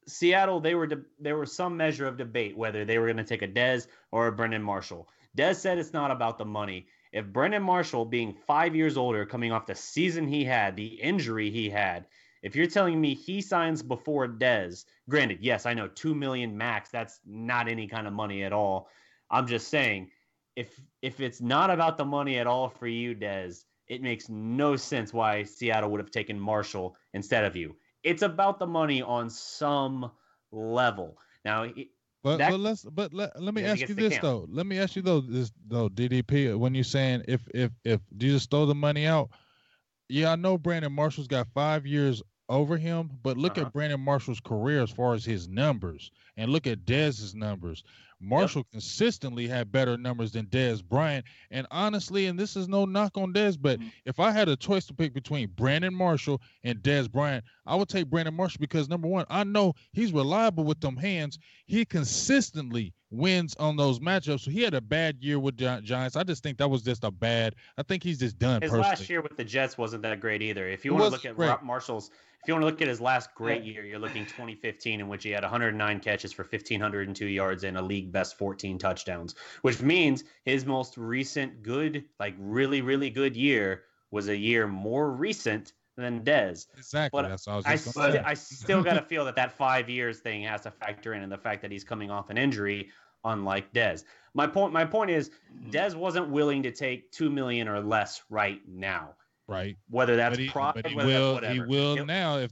Seattle, there was some measure of debate whether they were going to take a Dez or a Brendan Marshall. Dez said it's not about the money. If Brendan Marshall, being 5 years older, coming off the season he had, the injury he had, if you're telling me he signs before Dez, granted, yes, I know $2 million max, that's not any kind of money at all. I'm just saying, if it's not about the money at all for you, Dez, it makes no sense why Seattle would have taken Marshall instead of you. It's about the money on some level. Now, let me ask you this though. Let me ask you this though, DDP. When you're saying if you just throw the money out, yeah, I know Brandon Marshall's got 5 years over him, but look at Brandon Marshall's career as far as his numbers, and look at Dez's numbers. Marshall consistently had better numbers than Dez Bryant. And honestly, and this is no knock on Dez, but if I had a choice to pick between Brandon Marshall and Dez Bryant, I would take Brandon Marshall because, number one, I know he's reliable with them hands. He consistently wins on those matchups. So he had a bad year with Giants. I just think that was just I think he's just done. His personally. last year with the Jets wasn't that great either. If you want to look at Marshall's, if you want to look at his last great year, you're looking 2015, in which he had 109 catches for 1,502 yards and a league best 14 touchdowns, which means his most recent good, like really, really good year was a year more recent than Dez. Exactly. But I still got to feel that 5 years thing has to factor in, and the fact that he's coming off an injury, unlike Dez. My point is, Dez wasn't willing to take $2 million or less right now. Right. Whether that's but he will now if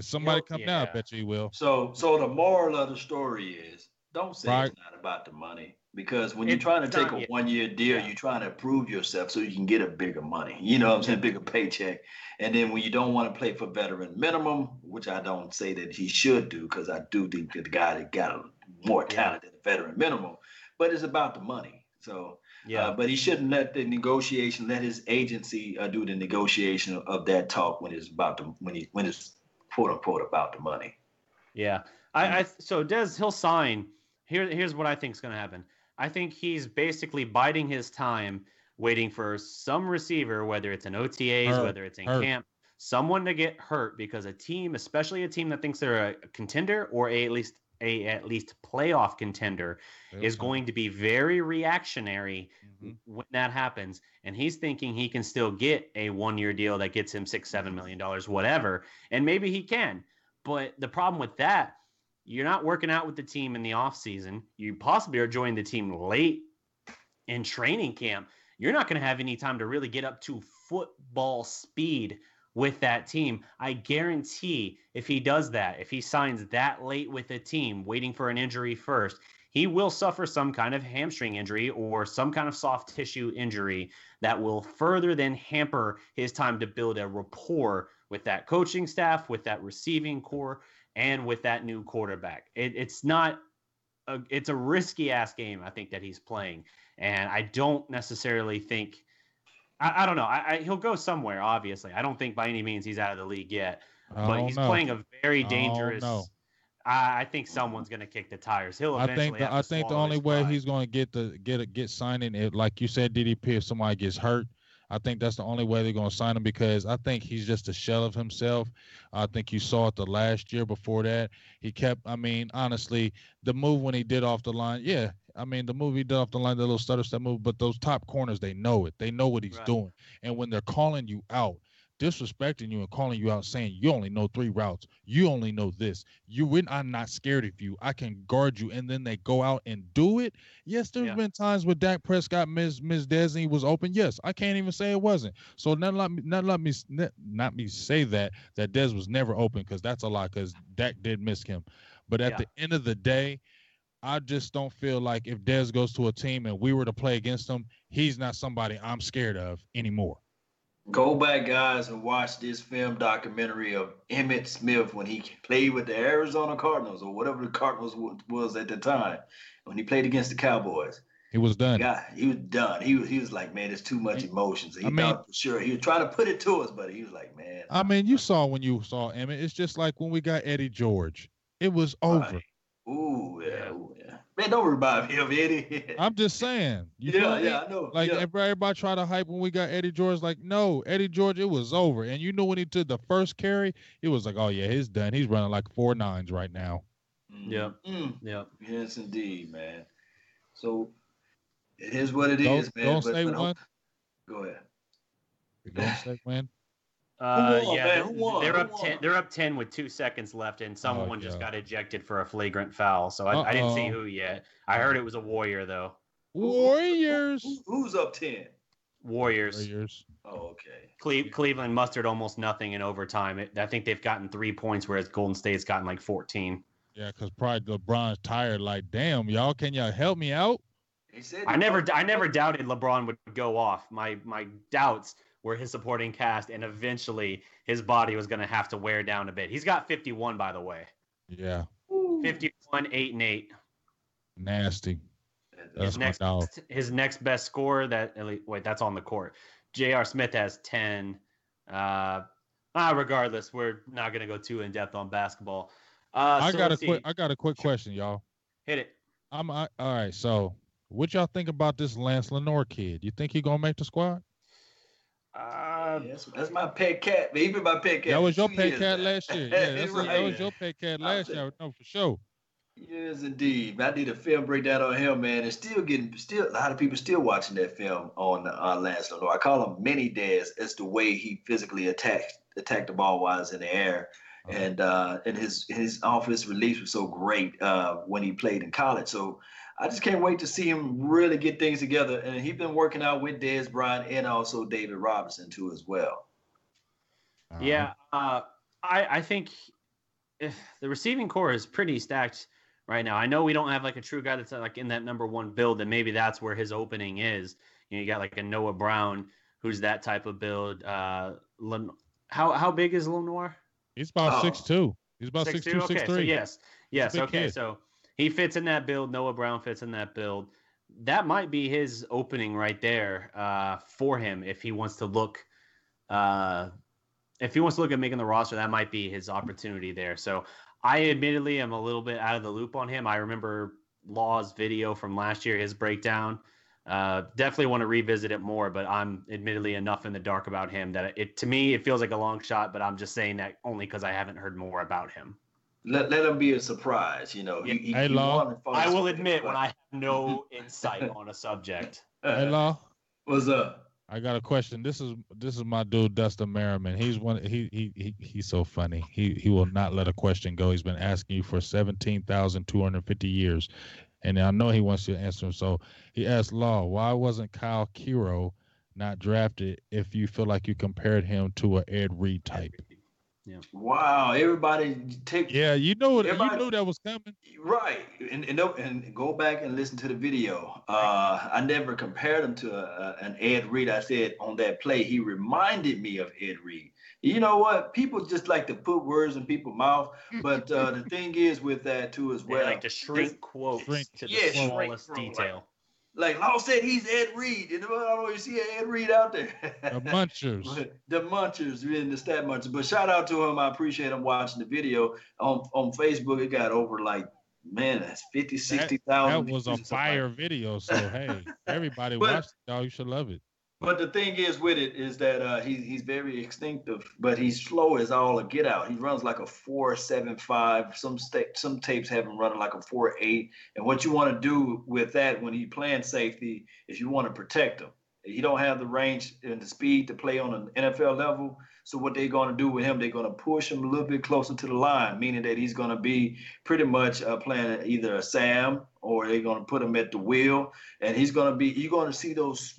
somebody come now, I bet you he will. So the moral of the story is, don't say it's not about the money, because when you're trying to take a 1-year deal, you're trying to prove yourself so you can get a bigger money. You know what I'm saying? Bigger paycheck. And then when you don't want to play for veteran minimum, which I don't say that he should do, because I do think that the guy that got more talent than the veteran minimum, but it's about the money. So but he shouldn't let his agency do the negotiation of that talk when it's when it's quote unquote about the money. Yeah. So Dez, he'll sign. Here's what I think is going to happen. I think he's basically biding his time, waiting for some receiver, whether it's an OTAs, whether it's in camp, someone to get hurt, because a team, especially a team that thinks they're a contender or at least playoff contender, is going to be very reactionary when that happens. And he's thinking he can still get a 1-year deal that gets him $6-7 million, whatever. And maybe he can. But the problem with that, you're not working out with the team in the offseason. You possibly are joining the team late in training camp. You're not going to have any time to really get up to football speed with that team. I guarantee if he does that, if he signs that late with a team, waiting for an injury first, he will suffer some kind of hamstring injury or some kind of soft tissue injury that will further then hamper his time to build a rapport with that coaching staff, with that receiving core, and with that new quarterback. It's a risky ass game, I think, that he's playing. And I don't necessarily think, I don't know. He'll go somewhere, obviously. I don't think by any means he's out of the league yet. But he's playing a very dangerous. I think someone's going to kick the tires. He'll eventually. I think the only way he's going to get signing it, like you said, DDP, if somebody gets hurt, I think that's the only way they're going to sign him, because I think he's just a shell of himself. I think you saw it the last year before that. He kept, honestly, the move when he did off the line, the move he did off the line, the little stutter step move, but those top corners, they know it. They know what he's doing. And when they're calling you out, disrespecting you and calling you out, saying you only know 3 routes, you only know this, I'm not scared of you, I can guard you, and then they go out and do it. Yes, there's been times where Dak Prescott missed Desi was open. Yes, I can't even say it wasn't. So not me say that Dez was never open, because that's a lie, because Dak did miss him. But at the end of the day, I just don't feel like if Dez goes to a team and we were to play against him, he's not somebody I'm scared of anymore. Go back, guys, and watch this film documentary of Emmitt Smith when he played with the Arizona Cardinals, or whatever the Cardinals was at the time, when he played against the Cowboys. He was done. He was done. He was like, man, it's too much emotions. He thought for sure. He was trying to put it to us, but he was like, man. You saw when you saw Emmitt, it's just like when we got Eddie George. It was over. Right. Ooh, yeah. Man, don't revive him, Eddie. I'm just saying. I know. Like, everybody tried to hype when we got Eddie George. Like, no, Eddie George, it was over. And you know when he took the first carry, it was like, oh, yeah, he's done. He's running like 4 9s right now. Yep. Yes, indeed, man. So it is what it is, man. Don't say one. Go ahead. Don't say when. They're up 10. They're up 10 with 2 seconds left, and someone just got ejected for a flagrant foul. So I didn't see who yet. I heard it was a Warrior though. Warriors. Who's up 10? Warriors. Oh, okay. Cleveland mustered almost nothing in overtime. I think they've gotten 3 points, whereas Golden State's gotten like 14. Yeah, because probably LeBron's tired. Like, damn, y'all, can y'all help me out? I never doubted LeBron would go off. My doubts were his supporting cast, and eventually his body was going to have to wear down a bit. He's got 51, by the way. Yeah. 51, 8 and 8. Nasty. His That's my dog. next best score that's on the court. J.R. Smith has 10. Regardless, we're not gonna go too in depth on basketball. I got a quick Sure. question, y'all. Hit it. All right. So, what y'all think about this Lance Lenore kid? You think he gonna make the squad? That's my pet cat. Even my pet cat. That was your pet cat last year. Yeah, Right. that was your pet cat last year. No, for sure. Yes, indeed. I did a film breakdown on him, man. And still a lot of people still watching that film on Lance Lenore. I call him Mini Dez. It's the way he physically attacked the ball while it's in the air, and his offense release was so great when he played in college. So I just can't wait to see him really get things together. And he's been working out with Dez Bryant and also David Robinson too as well. Yeah, I think if the receiving core is pretty stacked right now. I know we don't have like a true guy that's like in that number one build, and maybe that's where his opening is. You got like a Noah Brown who's that type of build. How big is Lenoir? He's about 6'2". He's about 6'2", 6'3". Okay, so yes. Okay, kid. so he fits in that build. Noah Brown fits in that build. That might be his opening right there for him if he wants to look. If he wants to look at making the roster, that might be his opportunity there. So I admittedly am a little bit out of the loop on him. I remember Law's video from last year, his breakdown. Definitely want to revisit it more, but I'm admittedly enough in the dark about him that to me it feels like a long shot, but I'm just saying that only because I haven't heard more about him. Let him be a surprise, you know. Hey, Law. I will admit when I have no insight on a subject. Hey, Law. What's up? I got a question. This is my dude Dustin Merriman. He's he's so funny. He will not let a question go. He's been asking you for 17,250 years, and I know he wants you to answer him. So he asked Law, why wasn't Kyle Kiro not drafted if you feel like you compared him to an Ed Reed type? Yeah. Wow, everybody take. Yeah, you knew that was coming. Right, and go back and listen to the video. I never compared him to an Ed Reed. I said on that play, he reminded me of Ed Reed. You know what? People just like to put words in people's mouth, but the thing is with that too as well. They like to shrink quotes to the smallest detail. Like Law said, he's Ed Reed. I don't know if you see Ed Reed out there. The Munchers. The Munchers, really, the Stat Munchers. But shout out to him. I appreciate him watching the video. On Facebook, it got over that's 50, 60,000. That was a fire video. So, hey, everybody watched it, y'all. You should love it. But the thing is with it is that he's very instinctive, but he's slow as all a get out. He runs like a 4.75. Some tapes have him running like a 4.8. And what you want to do with that when he playing safety is you want to protect him. He don't have the range and the speed to play on an NFL level. So what they're going to do with him, they're going to push him a little bit closer to the line, meaning that he's going to be pretty much playing either a Sam or they're going to put him at the wheel. And you're going to see those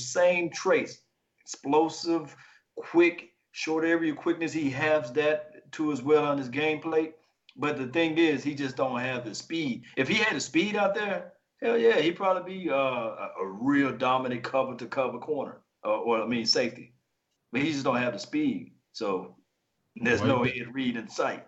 same traits, explosive, quick, short area quickness. He has that too as well on his gameplay. But the thing is, he just don't have the speed. If he had the speed out there, hell yeah, he'd probably be a real dominant cover-to-cover corner, safety. But he just don't have the speed. So there's no Ed Reed in sight.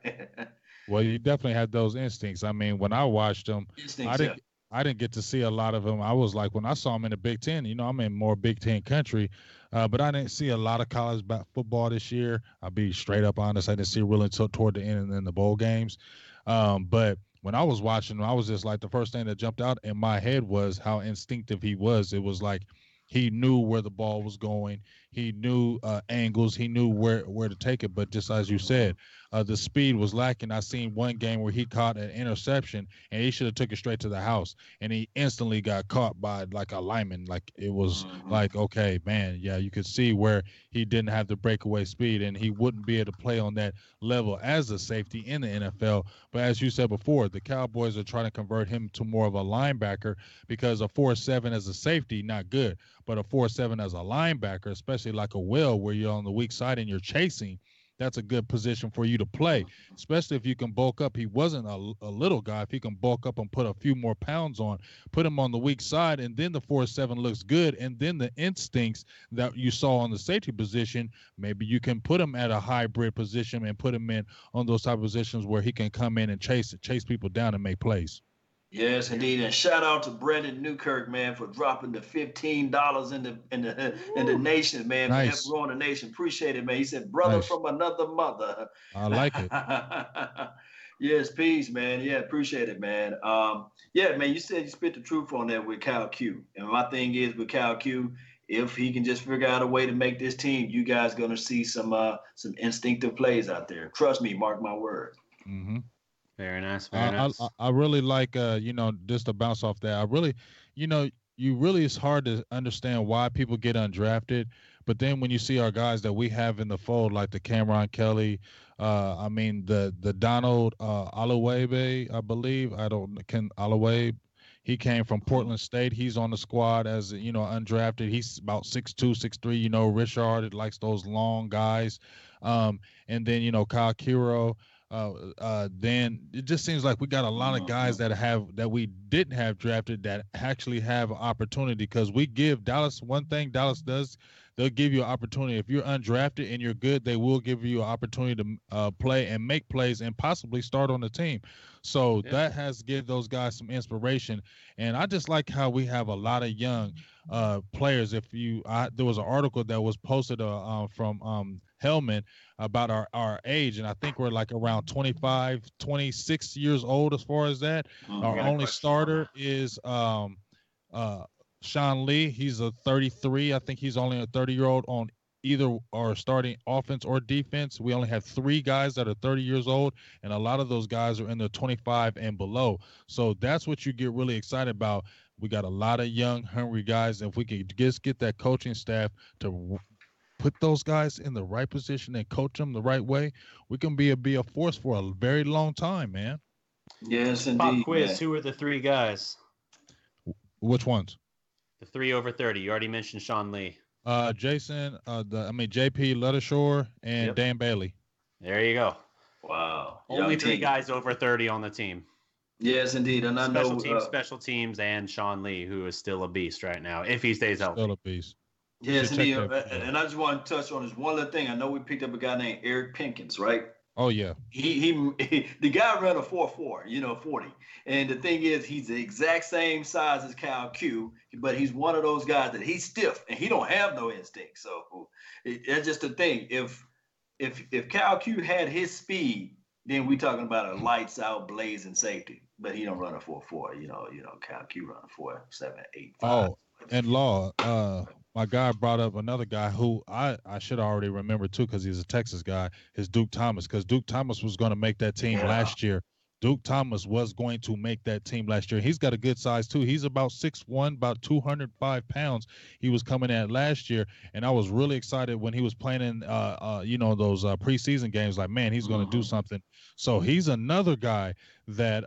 Well, you definitely had those instincts. I mean, when I watched him, I didn't get to see a lot of him. I was like, when I saw him in the Big Ten, I'm in more Big Ten country, but I didn't see a lot of college football this year. I'll be straight up honest. I didn't see really toward the end in the bowl games. But when I was watching him, I was just like, the first thing that jumped out in my head was how instinctive he was. It was like he knew where the ball was going. He knew angles. He knew where to take it. But just as you said, the speed was lacking. I seen one game where he caught an interception, and he should have took it straight to the house, and he instantly got caught by like a lineman. Like it was like, okay, man, yeah, you could see where he didn't have the breakaway speed, and he wouldn't be able to play on that level as a safety in the NFL. But as you said before, the Cowboys are trying to convert him to more of a linebacker because a 4.7 as a safety, not good, but a 4.7 as a linebacker, especially like a Will where you're on the weak side and you're chasing, that's a good position for you to play, especially if you can bulk up. He wasn't a little guy. If he can bulk up and put a few more pounds on, put him on the weak side, and then the 4.7 looks good, and then the instincts that you saw on the safety position, maybe you can put him at a hybrid position and put him in on those type of positions where he can come in and chase people down and make plays. Yes, indeed, and shout out to Brendan Newkirk, man, for dropping the $15 in the nation, man, for help Nice. growing the nation. Appreciate it, man. He said, "Brother Nice. from another mother." I like it. Yes, peace, man. Yeah, appreciate it, man. Yeah, man. You said you spit the truth on that with Cal Q, and my thing is with Cal Q, if he can just figure out a way to make this team, you guys gonna see some instinctive plays out there. Trust me, mark my word. Mm-hmm. Very nice. Very nice. I really like just to bounce off that. I really, you really it's hard to understand why people get undrafted, but then when you see our guys that we have in the fold, like the Cameron Kelly, I mean the Donald Alawebe, I believe. I don't can Alawebe. He came from Portland State. He's on the squad as undrafted. He's about 6'2", 6'3". Richard likes those long guys, and then Kyle Kiro. Then it just seems like we got a lot of guys that we didn't have drafted that actually have opportunity, because we give Dallas one thing Dallas does. They'll give you an opportunity. If you're undrafted and you're good, they will give you an opportunity to play and make plays and possibly start on the team. So that has given those guys some inspiration. And I just like how we have a lot of young players. There was an article that was posted from Hellman about our age, and I think we're like around 25, 26 years old as far as that. Our only starter is Sean Lee. He's a 33. I think he's only a 30-year-old on either or starting offense or defense. We only have 3 guys that are 30 years old, and a lot of those guys are in the 25 and below. So that's what you get really excited about. We got a lot of young, hungry guys, and if we could just get that coaching staff to put those guys in the right position and coach them the right way, we can be a force for a very long time, man. Yes, indeed. Pop quiz. Man. Who are the 3 guys? Which ones? The 3 over 30. You already mentioned Sean Lee. Jason, JP Ledeshore and Dan Bailey. There you go. Wow. Only 3 guys over 30 on the team. Yes, indeed. And special teams, and Sean Lee, who is still a beast right now, if he stays healthy. Still a beast. Yes, indeed. And I just want to touch on this one little thing. I know we picked up a guy named Eric Pinkins, right? Oh yeah. He the guy ran a 4.4, 40. And the thing is, he's the exact same size as Cal Q, but he's one of those guys that he's stiff and he don't have no instinct. So that's just the thing. If Cal Q had his speed, then we talking about a lights out blazing safety. But he don't run a 4.4. Cal Q run a 4.7, 8, 5. Oh, and Law, my guy brought up another guy who I should already remember too, because he's a Texas guy, is Duke Thomas, because Duke Thomas was going to make that team last year. Duke Thomas was going to make that team last year. He's got a good size too. He's about 6'1", about 205 pounds. He was coming at last year, and I was really excited when he was playing in those preseason games. Like, man, he's going to do something. So he's another guy that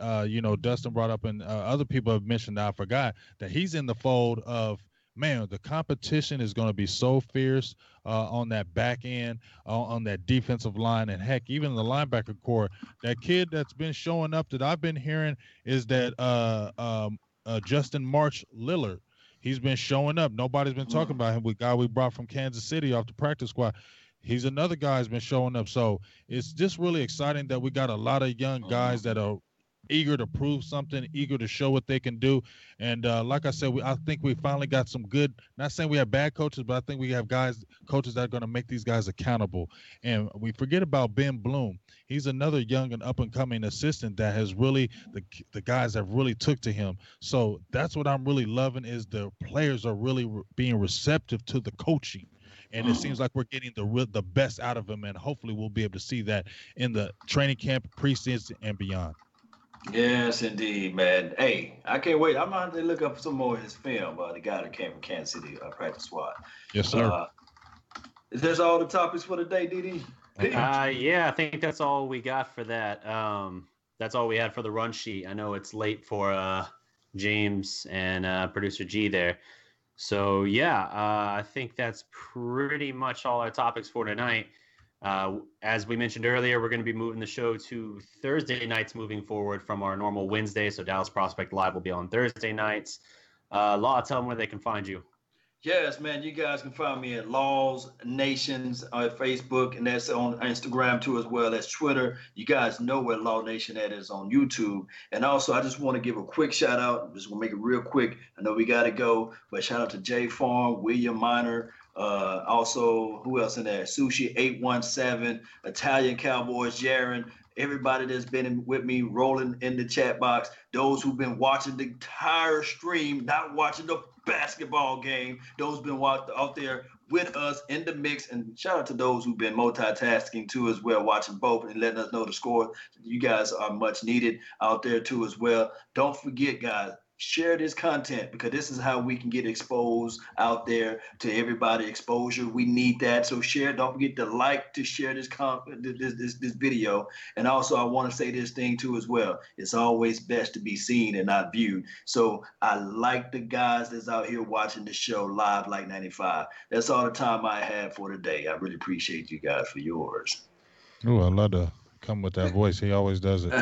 Dustin brought up, and other people have mentioned that I forgot, that he's in the fold of, man, the competition is going to be so fierce on that back end, on that defensive line, and heck, even the linebacker core. That kid that's been showing up that I've been hearing is that Justin March Lillard. He's been showing up. Nobody's been talking about him. The guy we brought from Kansas City off the practice squad. He's another guy who's been showing up. So it's just really exciting that we got a lot of young guys that are eager to prove something, eager to show what they can do. And like I said, I think we finally got some good, not saying we have bad coaches, but I think we have coaches that are going to make these guys accountable. And we forget about Ben Bloom. He's another young and up-and-coming assistant that has really, the guys have really took to him. So that's what I'm really loving, is the players are really being receptive to the coaching. And it seems like we're getting the best out of them, and hopefully we'll be able to see that in the training camp, preseason, and beyond. Yes, indeed, man. Hey, I can't wait. I'm going to look up some more of his film. The guy that came from Kansas City practice squad. Yes, sir. Is that all the topics for the day, DD? Yeah, I think that's all we got for that. That's all we had for the run sheet. I know it's late for James and producer G there. So, yeah, I think that's pretty much all our topics for tonight. As we mentioned earlier, we're going to be moving the show to Thursday nights moving forward from our normal Wednesday. So Dallas Prospect Live will be on Thursday nights. Law, tell them where they can find you. Yes, man. You guys can find me at Laws Nations on Facebook, and that's on Instagram too, as well as Twitter. You guys know where Law Nation at is on YouTube. And also, I just want to give a quick shout out. Just want to make it real quick. I know we got to go, but shout out to Jay Farm, William Minor. Also, who else in there? Sushi 817, Italian Cowboys, Jaron. Everybody that's been with me rolling in the chat box, those who've been watching the entire stream, not watching the basketball game, those been out there with us in the mix, and shout out to those who've been multitasking too as well, watching both and letting us know the score. You guys are much needed out there too as well. Don't forget, guys, share this content, because this is how we can get exposed out there to everybody. Exposure, we need that. So share. Don't forget to like, to share this video. And also, I want to say this thing too as well. It's always best to be seen and not viewed. So I like the guys that's out here watching the show live, like 95. That's all the time I have for today. I really appreciate you guys for yours. Oh, I love to come with that voice. He always does it.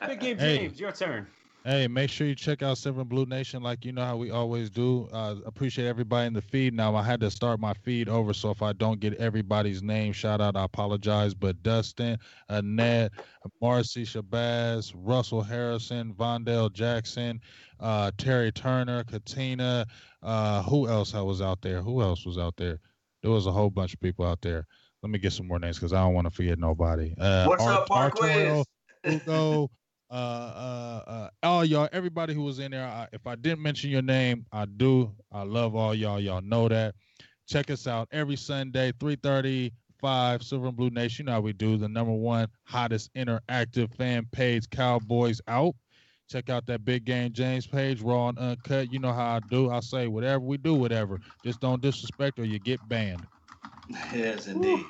Big Game James, your turn. Hey, make sure you check out Silver and Blue Nation, like you know how we always do. Appreciate everybody in the feed. Now, I had to start my feed over, so if I don't get everybody's name shout out, I apologize. But Dustin, Annette, Marcy Shabazz, Russell Harrison, Vondell Jackson, Terry Turner, Katina. Who else was out there? There was a whole bunch of people out there. Let me get some more names because I don't want to forget nobody. What's up, Marquez? Hugo. All y'all, everybody who was in there. If I didn't mention your name, I do. I love all y'all. Y'all know that. Check us out every Sunday, 3:35, Silver and Blue Nation. You know how we do. The #1 hottest interactive fan page, Cowboys Out. Check out that Big Game James page, raw and uncut. You know how I do. I say whatever we do, whatever. Just don't disrespect or you get banned. Yes, indeed.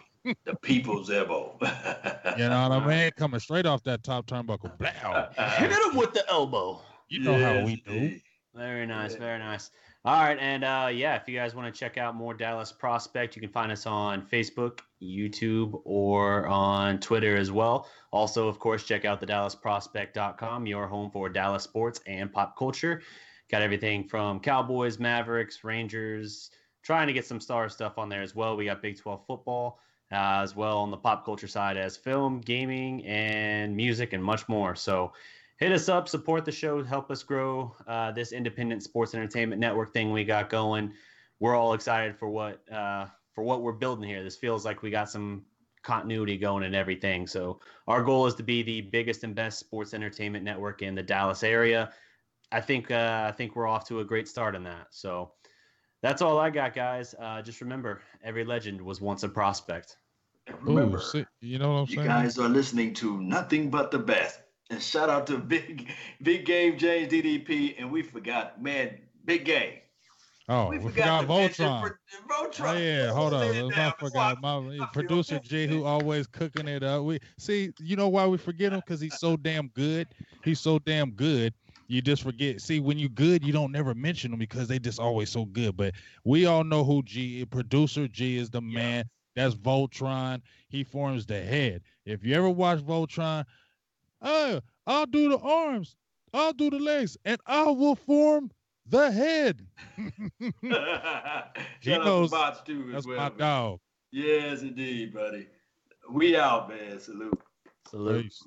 The people's elbow. You know what I mean? Coming straight off that top turnbuckle. Blow. Hit him with the elbow. You know how we do. Very nice, very nice. All right, and yeah, if you guys want to check out more Dallas Prospect, you can find us on Facebook, YouTube, or on Twitter as well. Also, of course, check out the DallasProspect.com, your home for Dallas sports and pop culture. Got everything from Cowboys, Mavericks, Rangers, trying to get some star stuff on there as well. We got Big 12 football. As well on the pop culture side as film, gaming, and music, and much more. So hit us up, support the show, help us grow this independent sports entertainment network thing we got going. We're all excited for what we're building here. This feels like we got some continuity going and everything. So our goal is to be the biggest and best sports entertainment network in the Dallas area. I think we're off to a great start in that. So that's all I got, guys. Just remember, every legend was once a prospect. Remember, you know what I'm saying? You guys are listening to nothing but the best. And shout out to Big Game James DDP. And we forgot, man, Big Game. Oh, we forgot Voltron. Voltron. Oh, yeah, hold on. I forgot my producer G, who always cooking it up. We see, you know why we forget him? Because he's so damn good. He's so damn good. You just forget. See, when you good, you don't never mention them because they just always so good. But we all know who G is. Producer G is the man. That's Voltron. He forms the head. If you ever watch Voltron, I'll do the arms, I'll do the legs, and I will form the head. He knows bots too, that's well, my dog. Yes, indeed, buddy. We out, man. Salute. Salute. Peace.